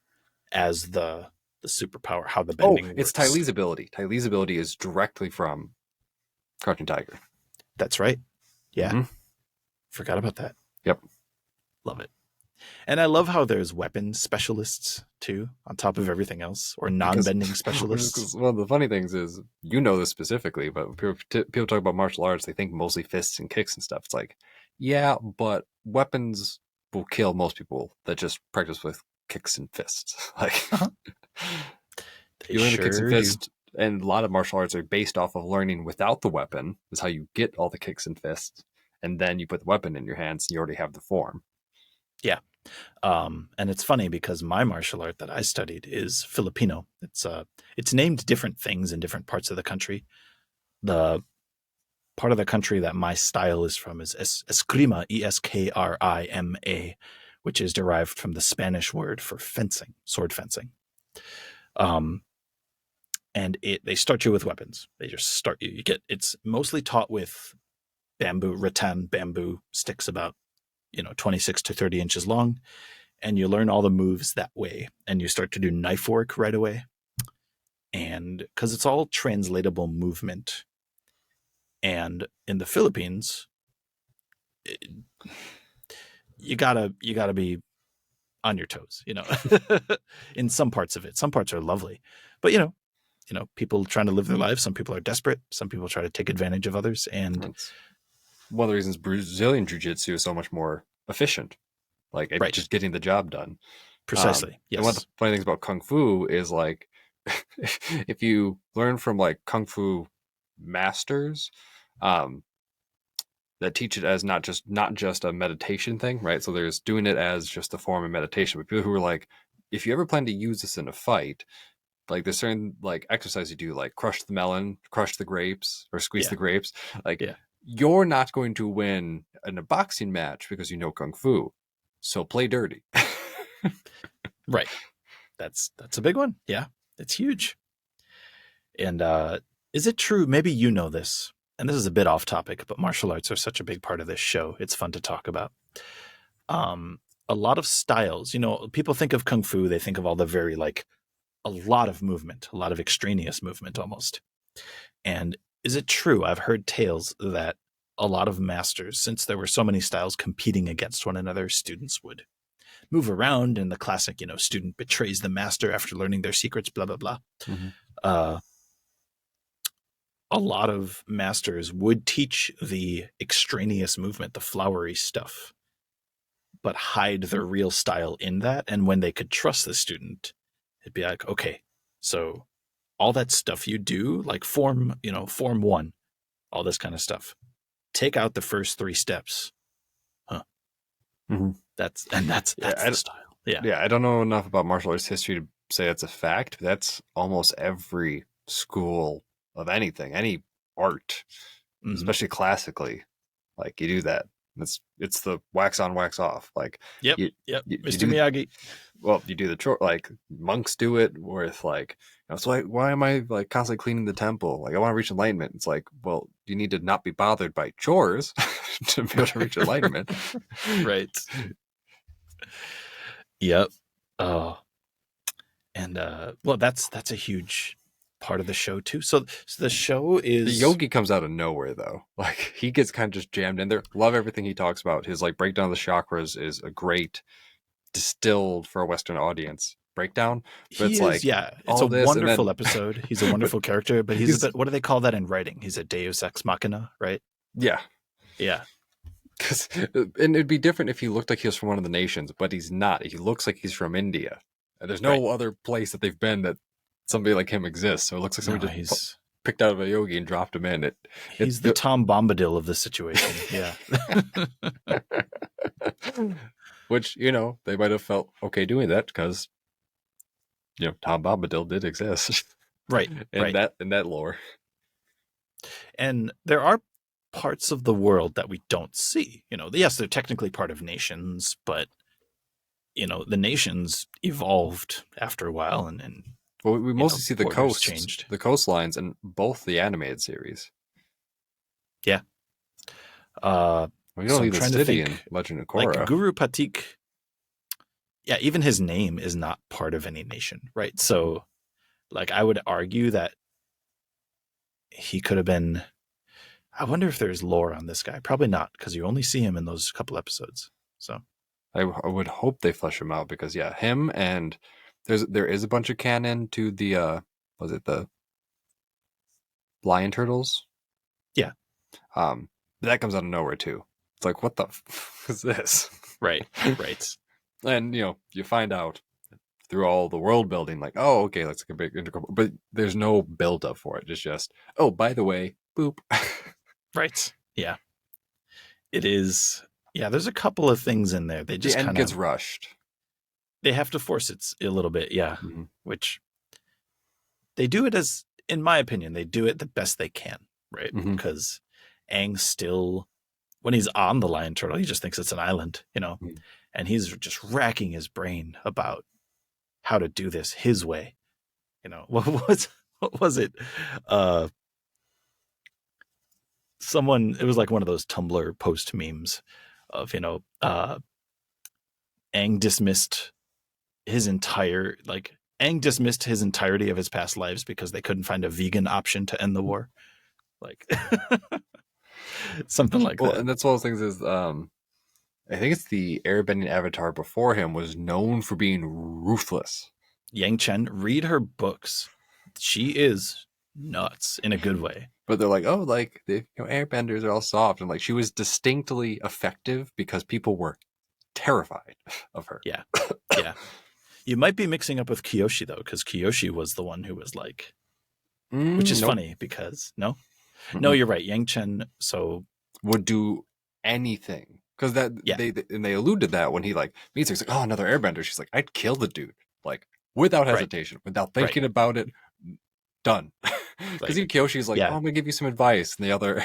as the superpower, how the Oh, bending it's works. Tylee's ability. Tylee's ability is directly from Crouching Tiger. That's right. Yeah. Mm-hmm. Forgot about that. Yep. Love it. And I love how there's weapon specialists too, on top of everything else, or Because non-bending specialists. one of the funny things is this specifically, but when people talk about martial arts, they think mostly fists and kicks and stuff. It's like, yeah, but weapons will kill most people that just practice with kicks and fists. Like Uh-huh. They you learn the kicks and sure do. fists, and a lot of martial arts are based off of learning without the weapon. Is how you get all the kicks and fists, and then you put the weapon in your hands, and you already have the form. Yeah. And it's funny because my martial art that I studied is Filipino. It's named different things in different parts of the country. The part of the country that my style is from is eskrima, Eskrima, which is derived from the Spanish word for fencing, sword fencing. Um, and they start you with weapons. They just start you. It's mostly taught with rattan bamboo sticks about 26 to 30 inches long, and you learn all the moves that way. And you start to do knife work right away, and because it's all translatable movement. And in the Philippines, it, you gotta be on your toes, in some parts of it. Some parts are lovely, but people trying to live their lives. Some people are desperate. Some people try to take advantage of others. And That's one of the reasons Brazilian jiu-jitsu is so much more efficient, like right, just getting the job done. precisely, And one of the yes, funny things about kung fu is like if you learn from like kung fu masters, um, that teach it as not just a meditation thing, right? So there's doing it as just a form of meditation. But people who are like, if you ever plan to use this in a fight, like there's certain like exercise you do, like crush the melon, crush the grapes, or squeeze yeah, the grapes. Like yeah, you're not going to win in a boxing match because you know kung fu. So play dirty. Right. That's a big one. Yeah, it's huge. And is it true? Maybe you know this, and this is a bit off topic, but martial arts are such a big part of this show. It's fun to talk about. A lot of styles, people think of kung fu, they think of all the very like a lot of movement, a lot of extraneous movement almost. And is it true? I've heard tales that a lot of masters, since there were so many styles competing against one another, students would move around, and the classic, student betrays the master after learning their secrets, blah, blah, blah. Mm-hmm. A lot of masters would teach the extraneous movement, the flowery stuff, but hide their real style in that. And when they could trust the student, it'd be like, okay, so all that stuff you do, like form 1, all this kind of stuff, take out the first 3 steps. Huh. Mm-hmm. That's the style. Yeah. Yeah. I don't know enough about martial arts history to say it's a fact, but that's almost every school of anything, any art, especially classically. Like you do that. It's the wax on, wax off. Like Yep. Mr. Miyagi. Well, you do the chore, like monks do it with like, so like, why am I like constantly cleaning the temple? Like I want to reach enlightenment. It's like, well, you need to not be bothered by chores to be able to reach enlightenment. Right. Yep. Oh. And well, that's a huge part of the show too. So the show is the yogi comes out of nowhere though. Like he gets kind of just jammed in there. Love everything he talks about. His like breakdown of the chakras is a great distilled for a Western audience breakdown. But it's like, yeah, it's a wonderful episode. He's a wonderful character, but he's a bit, what do they call that in writing? He's a Deus Ex Machina, right? Yeah. Yeah. And it'd be different if he looked like he was from one of the nations, but he's not. He looks like he's from India. And there's no other place that they've been that somebody like him exists. So it looks like somebody just picked out of a yogi and dropped him in. He's the Tom Bombadil of the situation. Yeah. Which, they might have felt okay doing that because, Tom Bombadil did exist. Right. in that lore. And there are parts of the world that we don't see. Yes, they're technically part of nations, but the nations evolved after a while, and well, we mostly see the coast changed, the coastlines in both the animated series. Yeah. We don't need the city in Legend of Korra. Like Guru Patik. Yeah, even his name is not part of any nation, right? So, like, I would argue that he could have been. I wonder if there's lore on this guy. Probably not, because you only see him in those couple episodes. So I would hope they flesh him out because him and there is a bunch of canon to the was it the lion turtles? Yeah. That comes out of nowhere too. It's like, what the f is this? Right. And you find out through all the world building, like, oh, okay, let's get a big integral, but there's no build up for it. It's just, oh, by the way, boop. Right. Yeah. It is. Yeah, there's a couple of things in there. They just the end gets rushed. They have to force it a little bit, yeah. Mm-hmm. Which they do it as, in my opinion, they do it the best they can, right? Because Aang still, when he's on the lion turtle, he just thinks it's an island, and he's just racking his brain about how to do this his way. What was it? It was like one of those Tumblr post memes of, Aang dismissed his entirety of his past lives because they couldn't find a vegan option to end the war. Like something like that. And that's one of those things is, I think it's the airbending avatar before him was known for being ruthless. Yang Chen, read her books. She is nuts in a good way. But they're like, oh, like the airbenders are all soft, and like she was distinctly effective because people were terrified of her. Yeah. You might be mixing up with Kyoshi though, because Kyoshi was the one who was like, which is funny because no, you're right. Yang Chen would do anything because they allude to that when he like meets her. He's like, oh, another airbender. She's like, I'd kill the dude like without hesitation, without thinking about it. Done. Because even Kyoshi's like, oh, I'm gonna give you some advice, and the other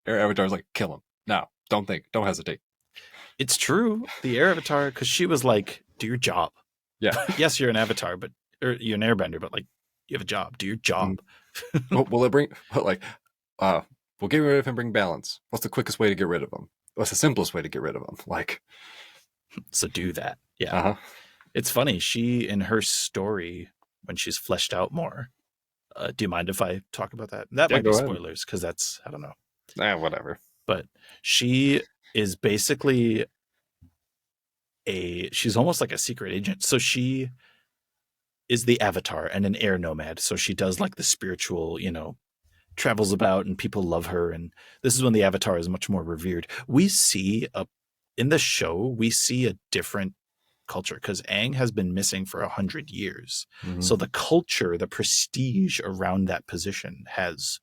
air avatar is like, kill him now. Don't think, don't hesitate. It's true. The air avatar, because she was like, do your job. Yeah. Yes, you're an avatar, but or you're an airbender, but like you have a job. Do your Mm. job. Will it bring like uh we'll get rid of him, bring balance. What's the quickest way to get rid of him? What's the simplest way to get rid of him? Like, So do that. Yeah. uh-huh. It's funny. She, in her story, when she's fleshed out more, do you mind if I talk about that? That Yeah, might be go ahead. spoilers because that's, I don't know. Whatever. But she is basically she's almost like a secret agent. So she is the avatar and an air nomad. So she does like the spiritual, travels about and people love her. And this is when the avatar is much more revered. In the show, we see a different culture because Aang has been missing for 100 years. Mm-hmm. So the culture, the prestige around that position has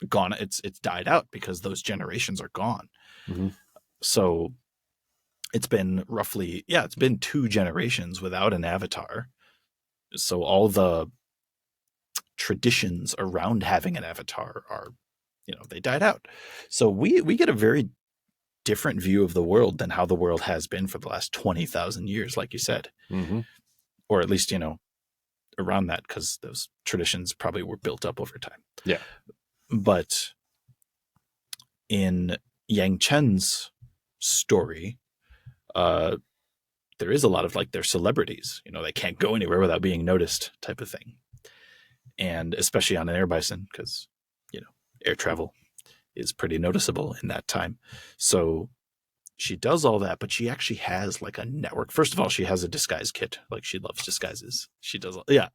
gone. It's died out because those generations are gone. Mm-hmm. So it's been it's been 2 generations without an avatar. So all the traditions around having an avatar are, they died out. So we get a very different view of the world than how the world has been for the last 20,000 years, like you said, Mm-hmm. or at least, around that, because those traditions probably were built up over time. Yeah. But in Yang Chen's story, there is a lot of like, they're celebrities, they can't go anywhere without being noticed type of thing. And especially on an air bison, because, air travel is pretty noticeable in that time. So she does all that, but she actually has like a network. First of all, she has a disguise kit. Like she loves disguises. She does. Yeah.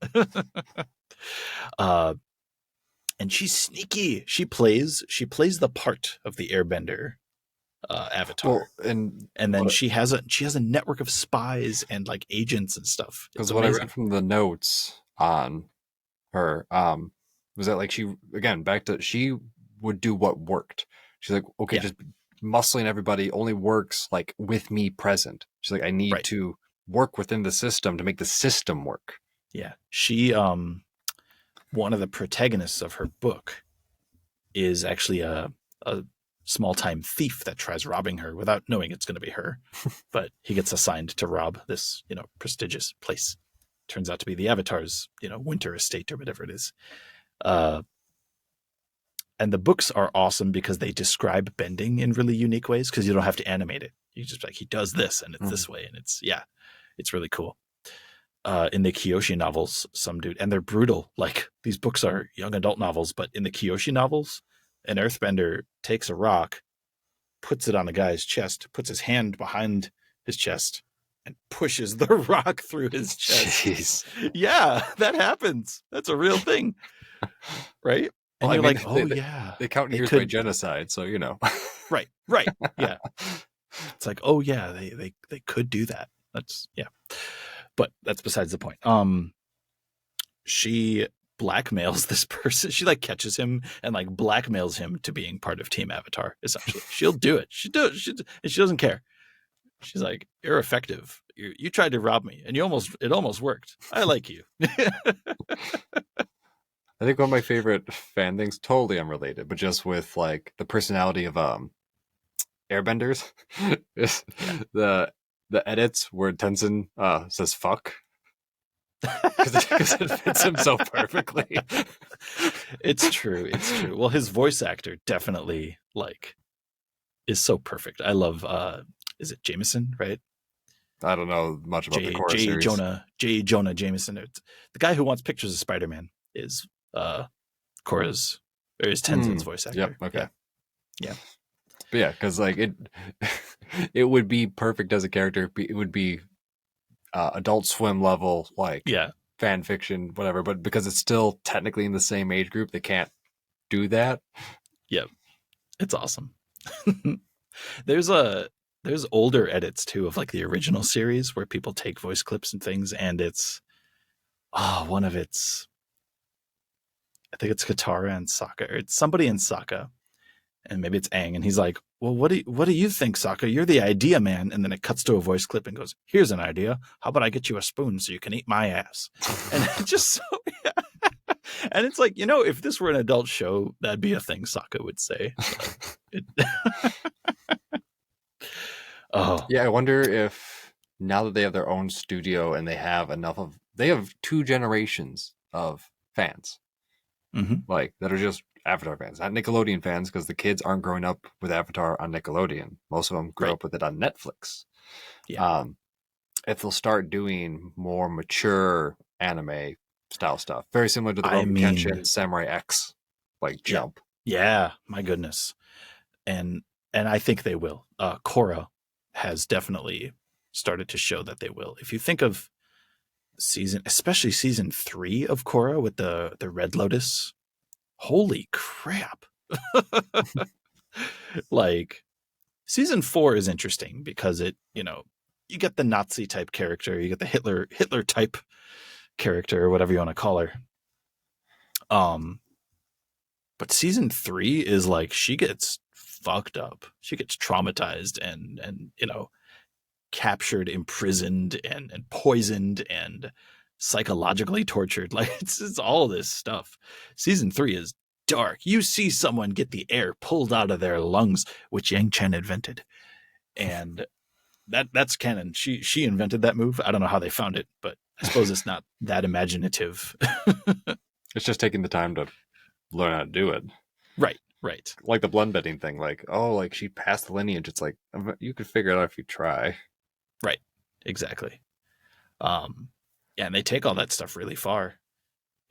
And she's sneaky. She plays the part of the airbender avatar. Well, and then she has a network of spies and like agents and stuff. It's because what I amazing. read from the notes on her, was that like she again back to she would do what worked. She's like, okay, just muscling everybody only works like with me present. She's like, I need to work within the system to make the system work. Yeah. She one of the protagonists of her book is actually a small-time thief that tries robbing her without knowing it's going to be her. But he gets assigned to rob this, prestigious place. Turns out to be the Avatar's, winter estate or whatever it is. And the books are awesome because they describe bending in really unique ways because you don't have to animate it. You just like, he does this and it's this way. And it's really cool. In the Kyoshi novels, some dude, and they're brutal. Like these books are young adult novels, but in the Kyoshi novels, an earthbender takes a rock, puts it on a guy's chest, puts his hand behind his chest, and pushes the rock through his chest. Jeez. Yeah, that happens. That's a real thing. Right? And well, you're like, oh, yeah. They count years by genocide, so Right. Yeah. It's like, oh, yeah, they could do that. That's, yeah. But that's besides the point. She blackmails this person. She like catches him and like blackmails him to being part of Team Avatar. Essentially, she'll do it. She doesn't care. She's like, you're effective. You tried to rob me, and it almost worked. I like you. I think one of my favorite fan things, totally unrelated, but just with like the personality of airbenders, is the edits where Tenzin says "fuck." Because it fits him so perfectly. It's true. Well, his voice actor definitely like is so perfect. I love is it Jameson, right? I don't know much about the Korra series. J. Jonah Jameson. The guy who wants pictures of Spider-Man is Korra's or is Tenzin's voice actor. Yep. Okay. Yeah. But yeah, because like it would be perfect as a character. It would be Adult Swim level, like fan fiction, whatever. But because it's still technically in the same age group, they can't do that. Yep, it's awesome. There's older edits too of like the original series where people take voice clips and things, and it's one of its. I think it's Katara and Sokka, or it's somebody in Sokka, and maybe it's Aang, and he's like, well, what do you think, Sokka? You're the idea man. And then it cuts to a voice clip and goes, here's an idea. How about I get you a spoon so you can eat my ass? And it's just so, and it's like, if this were an adult show, that'd be a thing Sokka would say. Oh, Yeah, I wonder if now that they have their own studio and they have two generations of fans hmm, like that are just Avatar fans, not Nickelodeon fans, because the kids aren't growing up with Avatar on Nickelodeon. Most of them grew right. up with it on Netflix. Yeah. Um, if they'll start doing more mature anime style stuff, very similar to the I Roman mean, Kenshin Samurai X like yeah. jump. Yeah, my goodness. And I think they will. Korra has definitely started to show that they will. If you think of especially season 3 of Korra with the Red Lotus, holy crap. Like season 4 is interesting because you get the Nazi type character, you get the Hitler type character or whatever you want to call her. Um but season 3 is like she gets fucked up. She gets traumatized and captured, imprisoned, and poisoned and psychologically tortured. Like it's all this stuff. Season 3 is dark. You see someone get the air pulled out of their lungs, which Yang Chen invented, and that's canon. She invented that move. I don't know how they found it, but I suppose it's not that imaginative. It's just taking the time to learn how to do it. Right, right, Like the bloodbending thing, like, oh, like she passed the lineage. It's like you could figure it out if you try. right. Exactly. Um, yeah, and they take all that stuff really far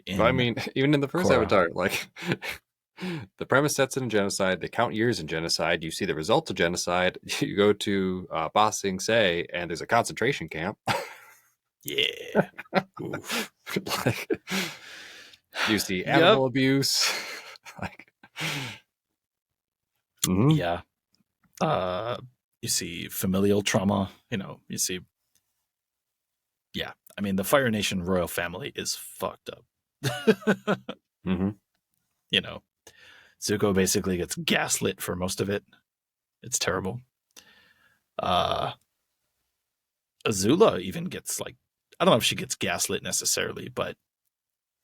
But I in mean, even in the first Korra. Avatar, like the premise sets in genocide. They count years in genocide. You see the results of genocide. You go to Ba Sing Se, and there's a concentration camp. Yeah. Oof. Like you see Yep. animal abuse. Like, mhm. Yeah. Uh, you see familial trauma. You see. Yeah. I mean, the Fire Nation royal family is fucked up. Mhm. you know, Zuko basically gets gaslit for most of it. It's terrible. Uh, Azula even gets like, I don't know if she gets gaslit necessarily, but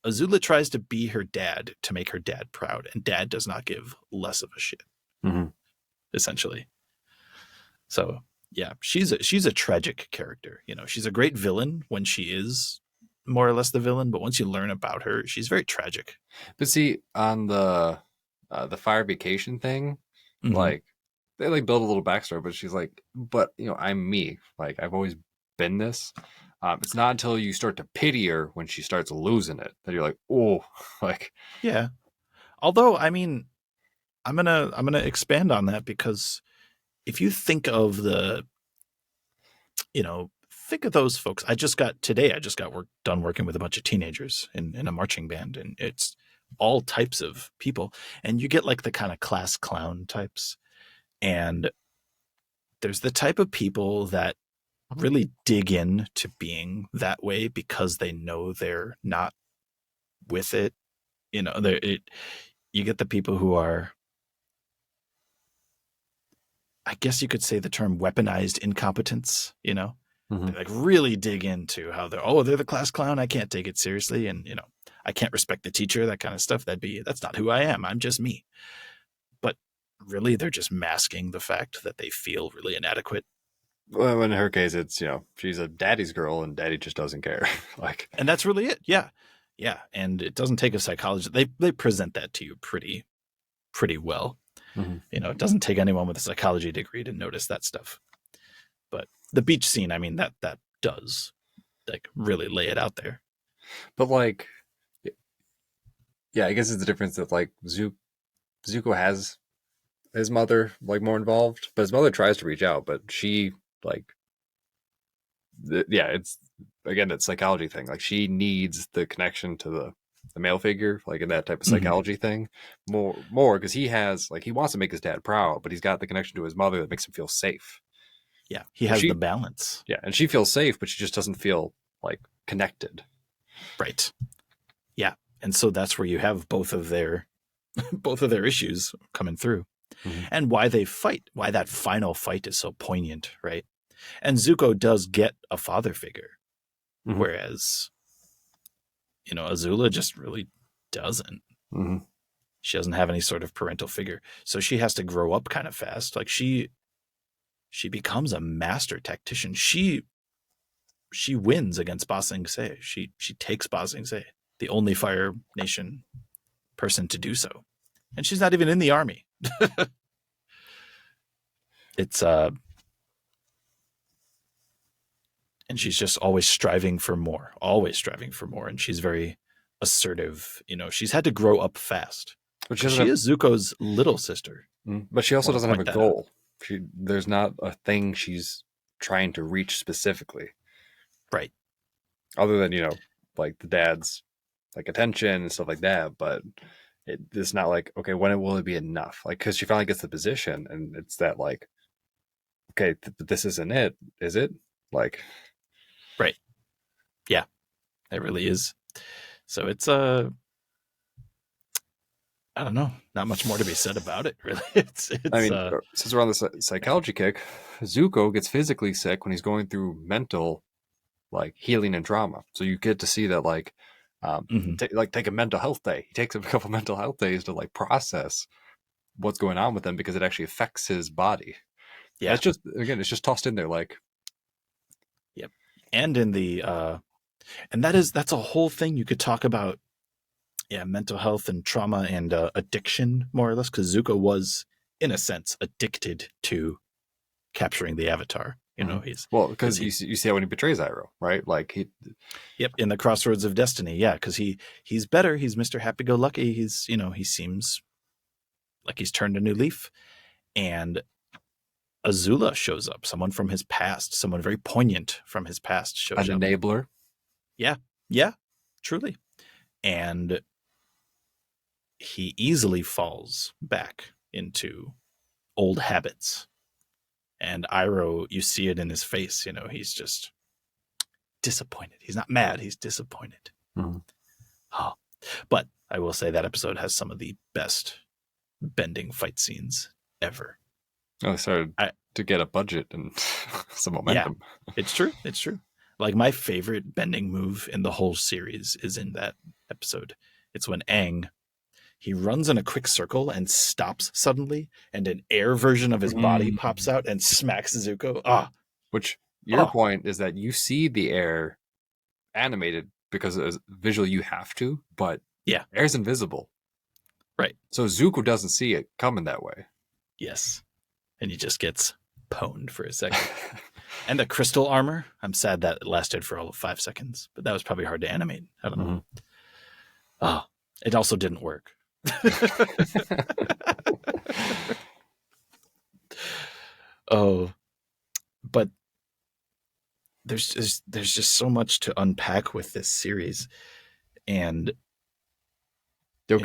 Azula tries to be her dad to make her dad proud, and dad does not give less of a shit, Mhm. essentially. So yeah, she's a tragic character. She's a great villain when she is more or less the villain, but once you learn about her, she's very tragic. But see, on the fire vacation thing, Mm-hmm. like they like build a little backstory, but she's like, but I'm me. Like I've always been this. It's not until you start to pity her when she starts losing it that you're like, oh, like, Yeah. Although, I mean, I'm gonna expand on that because if you think of think of those folks. I just got done working with a bunch of teenagers in a marching band, and it's all types of people, and you get like the kind of class clown types, and there's the type of people that really dig in to being that way because they know they're not with it. You get the people who are, I guess you could say the term weaponized incompetence. They mhm. like really dig into how they're the class clown. I can't take it seriously, and I can't respect the teacher. That kind of stuff. That's not who I am. I'm just me. But really, they're just masking the fact that they feel really inadequate. Well, in her case, it's she's a daddy's girl, and daddy just doesn't care. Like, And that's really it. Yeah, yeah. And it doesn't take a psychologist. They present that to you pretty well. mhm. It doesn't take anyone with a psychology degree to notice that stuff. But the beach scene, I mean, that does like really lay it out there. But like, yeah, I guess it's the difference that like Zuko has his mother like more involved, but his mother tries to reach out, but she like yeah, it's again that psychology thing. Like she needs the connection to the male figure, like in that type of Mm-hmm. psychology thing, more because he wants to make his dad proud, but he's got the connection to his mother that makes him feel safe. Yeah, he But has the she, balance. yeah, and she feels safe, but she just doesn't feel like connected. Right. Yeah. And so that's where you have both of their issues coming through. Mm-hmm. And why they fight, why that final fight is so poignant, right? And Zuko does get a father figure, Mm-hmm. whereas, Azula just really doesn't. Mm-hmm. She doesn't have any sort of parental figure. So she has to grow up kind of fast. Like she becomes a master tactician. She wins against Ba Sing Se. She takes Ba Sing Se, the only Fire Nation person to do so, and she's not even in the army. It's and she's just always striving for more, and she's very assertive. She's had to grow up fast. But She is Zuko's little sister. But she also doesn't have a point that goal. There's not a thing she's trying to reach specifically, Right. other than like the dad's like attention and stuff like that. But it's not like, okay, when will it be enough? Like, because she finally gets the position, and it's that like, okay, but this isn't it, is it? Like, Right. Yeah, it really is. So it's I don't know, not much more to be said about it, really. I mean, since we're on the psychology kick, Zuko gets physically sick when he's going through mental, like, healing and trauma. So you get to see that, like, take a mental health day. He takes a couple mental health days to like process what's going on with him, because it actually affects his body. Yeah, it's just tossed in there, like. Yep. And in the and that's a whole thing you could talk about. Yeah, mental health and trauma and addiction, more or less, because Zuko was, in a sense, addicted to capturing the Avatar. Because you see how when he betrays Iroh, right? Like Yep, in the crossroads of destiny. Yeah, because he's better. He's Mr. Happy-Go-Lucky. He seems like he's turned a new leaf, and Azula shows up. Someone from his past, someone very poignant from his past shows up. An enabler. Yeah, truly, and he easily falls back into old habits. And Iroh, you see it in his face, he's just disappointed. He's not mad, he's disappointed. Mm-hmm. Oh. But I will say that episode has some of the best bending fight scenes ever. Oh, sorry to get a budget and some momentum. Yeah, it's true. Like, my favorite bending move in the whole series is in that episode. It's when Aang, he runs in a quick circle and stops suddenly, and an air version of his body pops out and smacks Zuko. Which, your point is that you see the air animated because as visual you have to, but air's invisible. Right. So Zuko doesn't see it coming that way. Yes. And he just gets pwned for a second. And the crystal armor, I'm sad that it lasted for all of 5 seconds, but that was probably hard to animate. I don't know. It also didn't work. But there's just so much to unpack with this series, and you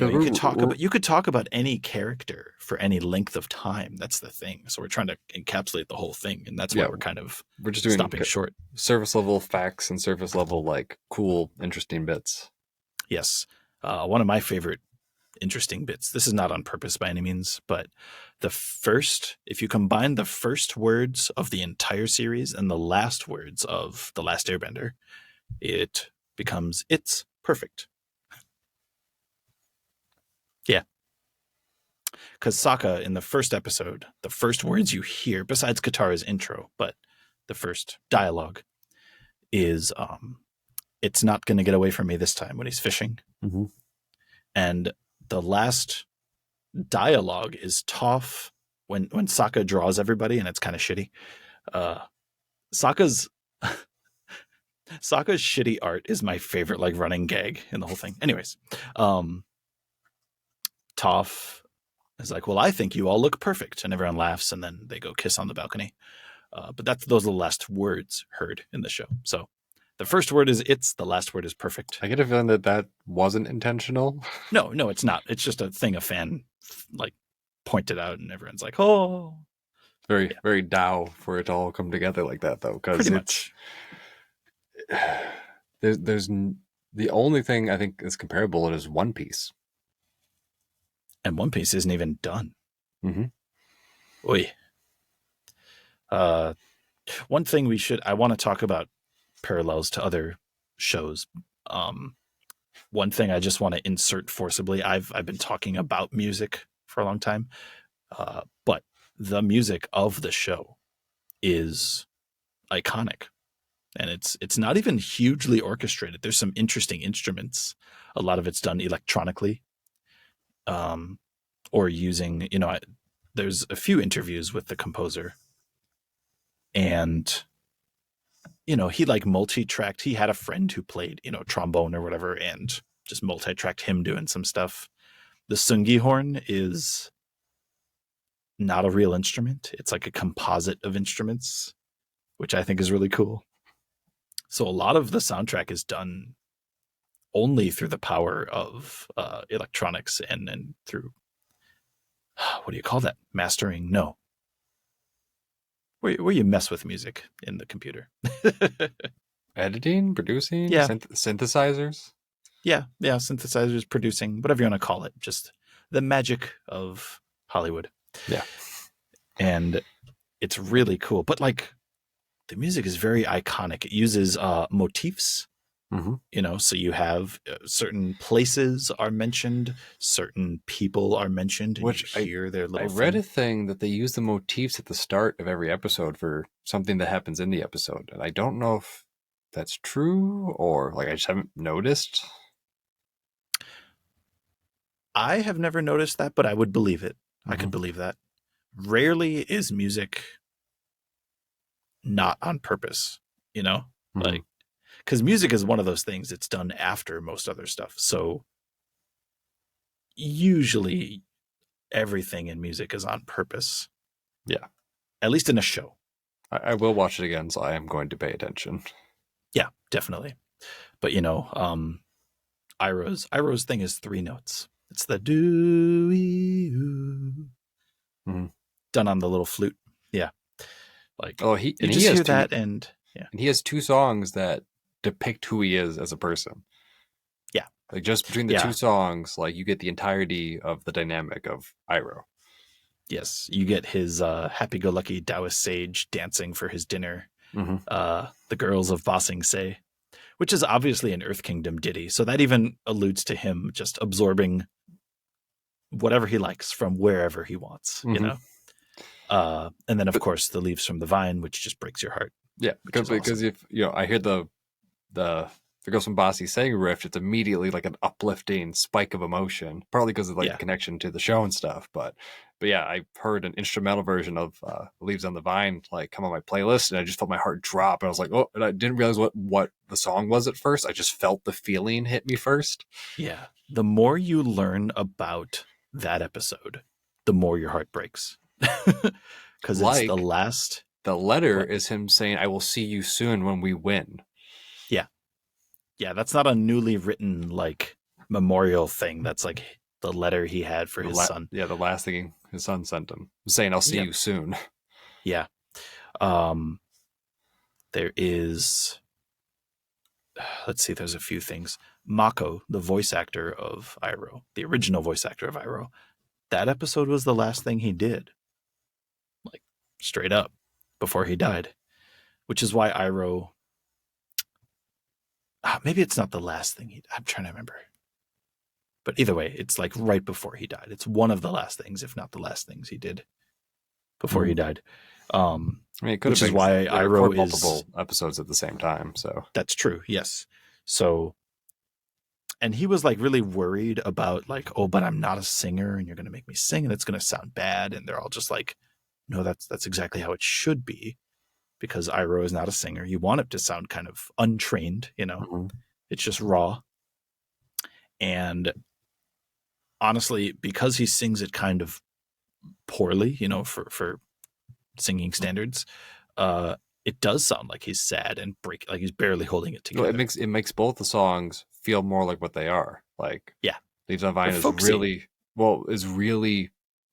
could talk about any character for any length of time. That's the thing. So we're trying to encapsulate the whole thing, and that's why we're just doing stopping short. Surface level facts and surface level, like, cool, interesting bits. Yes, one of my favorite interesting bits. This is not on purpose by any means, but if you combine the first words of the entire series and the last words of The Last Airbender, it becomes "It's perfect." Yeah. Because Sokka, in the first episode, the first words you hear, besides Katara's intro, but the first dialogue is, "It's not going to get away from me this time," when he's fishing. Mm-hmm. And the last dialogue is Toph when Sokka draws everybody, and it's kind of shitty. Sokka's shitty art is my favorite, like, running gag in the whole thing. Anyways, Toph is like, "Well, I think you all look perfect," and everyone laughs, and then they go kiss on the balcony. But those are the last words heard in the show. So the first word is "it's," the last word is "perfect." I get a feeling that wasn't intentional. No, it's not. It's just a thing a fan like pointed out, and everyone's like, "Oh." Very Tao for it to all come together like that, though, because there's the only thing I think is comparable is One Piece, and One Piece isn't even done. Mm-hmm. Oy. One thing I want to talk about parallels to other shows. One thing I just want to insert forcibly. I've been talking about music for a long time, but the music of the show is iconic. And it's not even hugely orchestrated. There's some interesting instruments. A lot of it's done electronically, or using, there's a few interviews with the composer, and he like multi-tracked. He had a friend who played, trombone or whatever, and just multi-tracked him doing some stuff. The sungi horn is not a real instrument. It's like a composite of instruments, which I think is really cool. So a lot of the soundtrack is done only through the power of electronics and through, what do you call that? Mastering? No. Where you mess with music in the computer. Editing, producing, Yeah. synthesizers. Yeah. Synthesizers, producing, whatever you want to call it. Just the magic of Hollywood. Yeah. And it's really cool. But like, the music is very iconic. It uses motifs. Mm-hmm. So you have certain places are mentioned, certain people are mentioned, and Which you hear their little. I read a thing that they use the motifs at the start of every episode for something that happens in the episode, and I don't know if that's true or like I just haven't noticed. I have never noticed that, but I would believe it. I could believe that. Rarely is music not on purpose, like, because music is one of those things it's done after most other stuff. So usually everything in music is on purpose. Yeah. At least in a show. I will watch it again, so I am going to pay attention. Yeah, definitely. But Iroh's thing is 3 notes. It's the do done on the little flute. Yeah. Like, he you and just he has hear two, that, and yeah. And he has 2 songs that depict who he is as a person. Yeah. Like just between the 2 songs, like you get the entirety of the dynamic of Iroh. Yes. You get his happy-go-lucky Taoist sage dancing for his dinner. The girls of Ba Sing Se, which is obviously an Earth Kingdom ditty. So that even alludes to him just absorbing whatever he likes from wherever he wants, and then of course the leaves from the vine, which just breaks your heart. Yeah, because awesome. If I hear the Girls from Ba Sing Se riff, it's immediately like an uplifting spike of emotion, partly because of like the connection to the show and stuff. But yeah, I heard an instrumental version of Leaves on the Vine like come on my playlist, and I just felt my heart drop. And I was like, oh, and I didn't realize what the song was at first. I just felt the feeling hit me first. Yeah, the more you learn about that episode, the more your heart breaks. Because it's the last. The letter is him saying, I will see you soon when we win. Yeah. Yeah, that's not a newly written like memorial thing. That's like the letter he had for his son. Yeah, the last thing his son sent him, saying, I'll see you soon. Yeah. There is, let's see, there's a few things. Mako, the voice actor of Iroh, the original voice actor of Iroh, that episode was the last thing he did. Like, straight up, before he died. Which is why Iroh, maybe it's not the last thing I'm trying to remember. But either way, it's like right before he died. It's one of the last things, if not the last things he did before he died. I mean, it could which have is why Iroh is multiple episodes at the same time. So that's true. Yes. So, and he was like really worried about like, oh, but I'm not a singer, and you're going to make me sing, and it's going to sound bad. And they're all just like, no, that's exactly how it should be, because Iroh is not a singer. You want it to sound kind of untrained, It's just raw. And honestly, because he sings it kind of poorly, for singing standards, it does sound like he's sad and like he's barely holding it together. Well, it makes both the songs feel more like what they are. Like, Leaves on Vine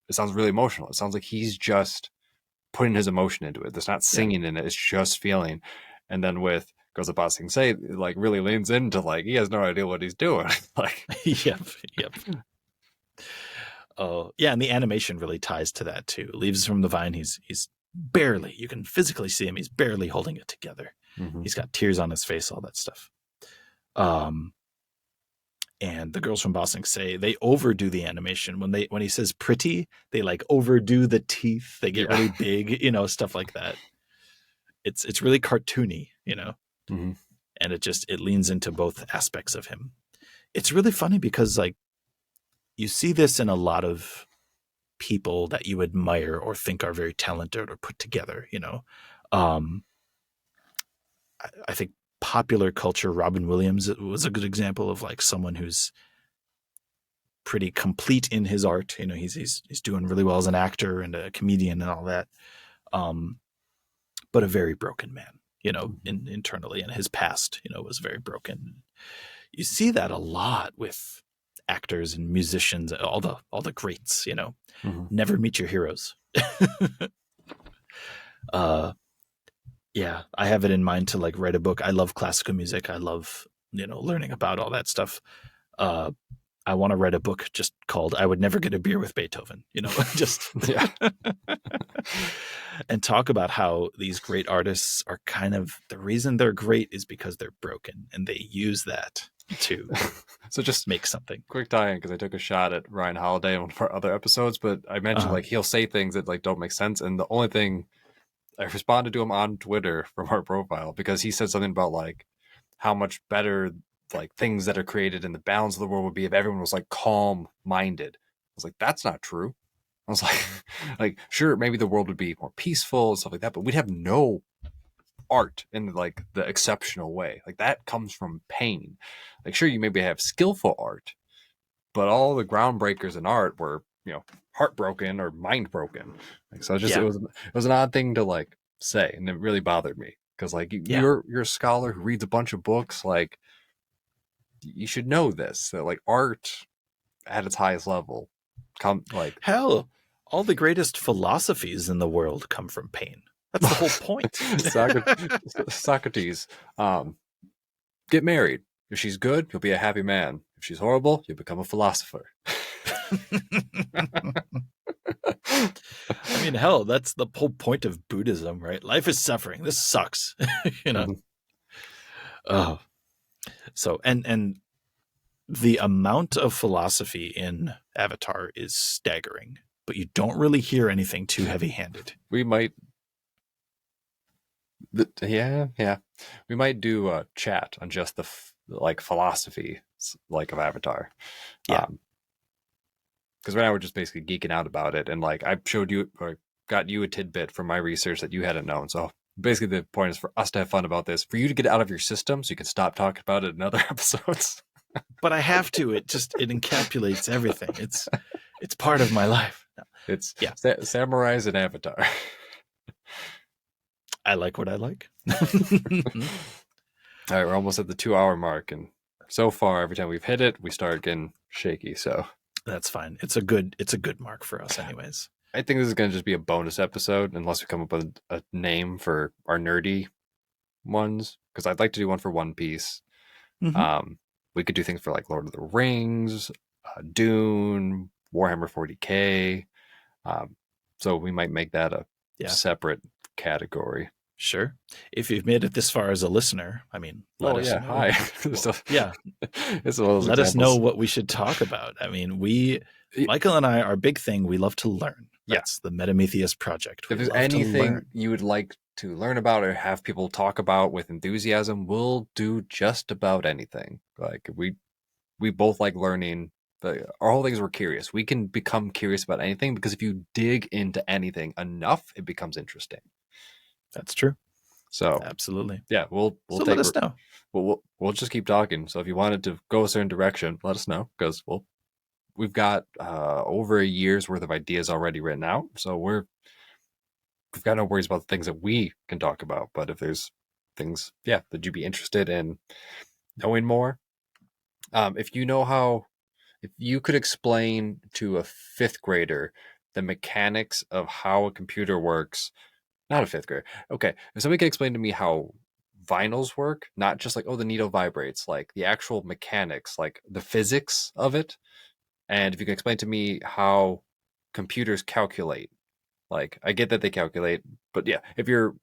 it sounds really emotional. It sounds like he's just putting his emotion into it. There's not singing in it. It's just feeling. And then with Girls of Ba Sing Se, like really leans into like he has no idea what he's doing. Like, yep. Oh, yeah, and the animation really ties to that too. Leaves from the Vine, he's barely, you can physically see him, he's barely holding it together. He's got tears on his face, all that stuff. And the Girls from Ba Sing Se, they overdo the animation. When he says pretty, they like overdo the teeth. They get really big, stuff like that. it's really cartoony, Mhm. and it leans into both aspects of him. It's really funny because like you see this in a lot of people that you admire or think are very talented or put together. Um, I think popular culture, Robin Williams was a good example of like someone who's pretty complete in his art. He's doing really well as an actor and a comedian and all that. But a very broken man, internally, and his past, was very broken. You see that a lot with actors and musicians, all the greats, Mhm. never meet your heroes. uh, yeah, I have it in mind to like write a book. I love classical music. I love, learning about all that stuff. Uh, I want to write a book just called "I Would Never Get a Beer with Beethoven," just Yeah. and talk about how these great artists are kind of the reason they're great is because they're broken, and they use that to So just make something. quick tie-in, because I took a shot at Ryan Holiday in one of our other episodes, but I mentioned Uh-huh. like he'll say things that like don't make sense, and the only thing I responded to him on Twitter from our profile because he said something about like how much better like things that are created in the balance of the world would be if everyone was like calm minded. I was like, that's not true. I was like, like sure, maybe the world would be more peaceful and stuff like that, but we'd have no art in like the exceptional way. Like that comes from pain. Like sure, you maybe have skillful art, but all the groundbreakers in art were, heartbroken or mind broken. Like, so Yeah. it was an odd thing to like say, and it really bothered me because like Yeah. you're a scholar who reads a bunch of books. Like you should know this that like art at its highest level come like Hell, all the greatest philosophies in the world come from pain. That's the whole point. Socrates, um, get married. If she's good, you'll be a happy man. If she's horrible, you'll become a philosopher. I mean, hell, that's the whole point of Buddhism, right? Life is suffering. This sucks. you know. Mhm. Oh, so and the amount of philosophy in Avatar is staggering, but you don't really hear anything too heavy-handed. We might, yeah, we might do a chat on just the like philosophy like of Avatar. Yeah. Because right now we're just basically geeking out about it, and like I showed you or got you a tidbit from my research that you hadn't known. So basically, the point is for us to have fun about this, for you to get it out of your system, so you can stop talking about it in other episodes. But I have to. It encapsulates everything. It's part of my life. It's Yeah. samurais and Avatar. I like what I like. All right, we're almost at the 2 hour mark, and so far, every time we've hit it, we start getting shaky. So That's fine. It's a good mark for us, anyways. I think this is going to just be a bonus episode, unless we come up with a name for our nerdy ones. Because I'd like to do one for One Piece. Mm-hmm. We could do things for like Lord of the Rings, Dune, Warhammer 40K. So we might make that a separate category. Sure. If you've made it this far as a listener, I mean, let us know. Hi. So, yeah. It's one of those let examples. us know what we should talk about. I mean, Michael and I, our big thing, we love to learn. That's the Metametheus Project. If there's anything you would like to learn about or have people talk about with enthusiasm, we'll do just about anything. Like we both like learning. Our whole thing is we're curious. We can become curious about anything because if you dig into anything enough, it becomes interesting. That's true. So absolutely, yeah. We'll so let us know. We'll just keep talking. So if you wanted to go a certain direction, let us know because we've got over a year's worth of ideas already written out. So we've got no worries about the things that we can talk about. But if there's things, that you'd be interested in knowing more, if you could explain to a fifth grader the mechanics of how a computer works, not a fifth grader. Okay. If somebody could explain to me how vinyls work, not just like, the needle vibrates, like the actual mechanics, like the physics of it. And if you can explain to me how computers calculate, like I get that they calculate, but yeah, if you're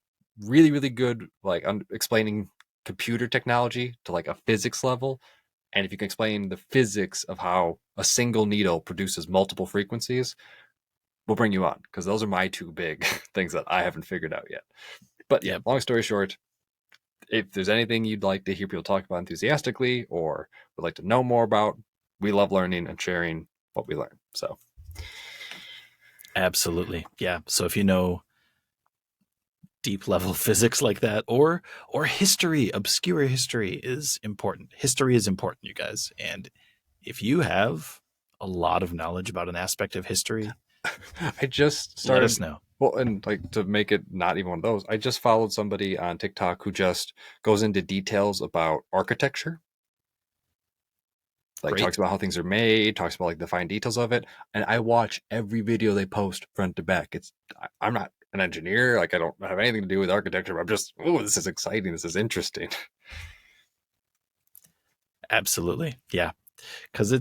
really, really good, like explaining computer technology to like a physics level, and if you can explain the physics of how a single needle produces multiple frequencies, we'll bring you on because those are my two big things that I haven't figured out yet. But yeah, Yep. long story short, if there's anything you'd like to hear people talk about enthusiastically or would like to know more about, we love learning and sharing what we learn. So Absolutely. Yeah. So if you know deep level physics like that, or history, obscure history is important. History is important, you guys. And if you have a lot of knowledge about an aspect of history, I just let us started, know. well, and like to make it not even one of those, I just followed somebody on TikTok who just goes into details about architecture, like talks Great. about how things are made, talks about like the fine details of it. And I watch every video they post front to back. I'm not an engineer, like I don't have anything to do with architecture, but I'm just, oh, this is exciting. This is interesting. Absolutely. Yeah. Because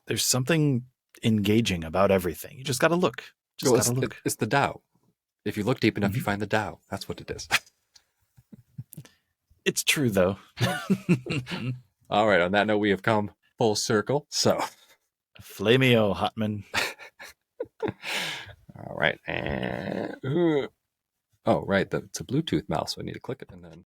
there's something engaging about everything. You just got to look. Just Well, got to look. it's the Tao. If you look deep enough, you Mhm. find the Tao. That's what it is. It's true, though. All right. On that note, we have come full circle. So, Flameo, Hotman. all right. And, oh, right. It's a Bluetooth mouse. So I need to click it and then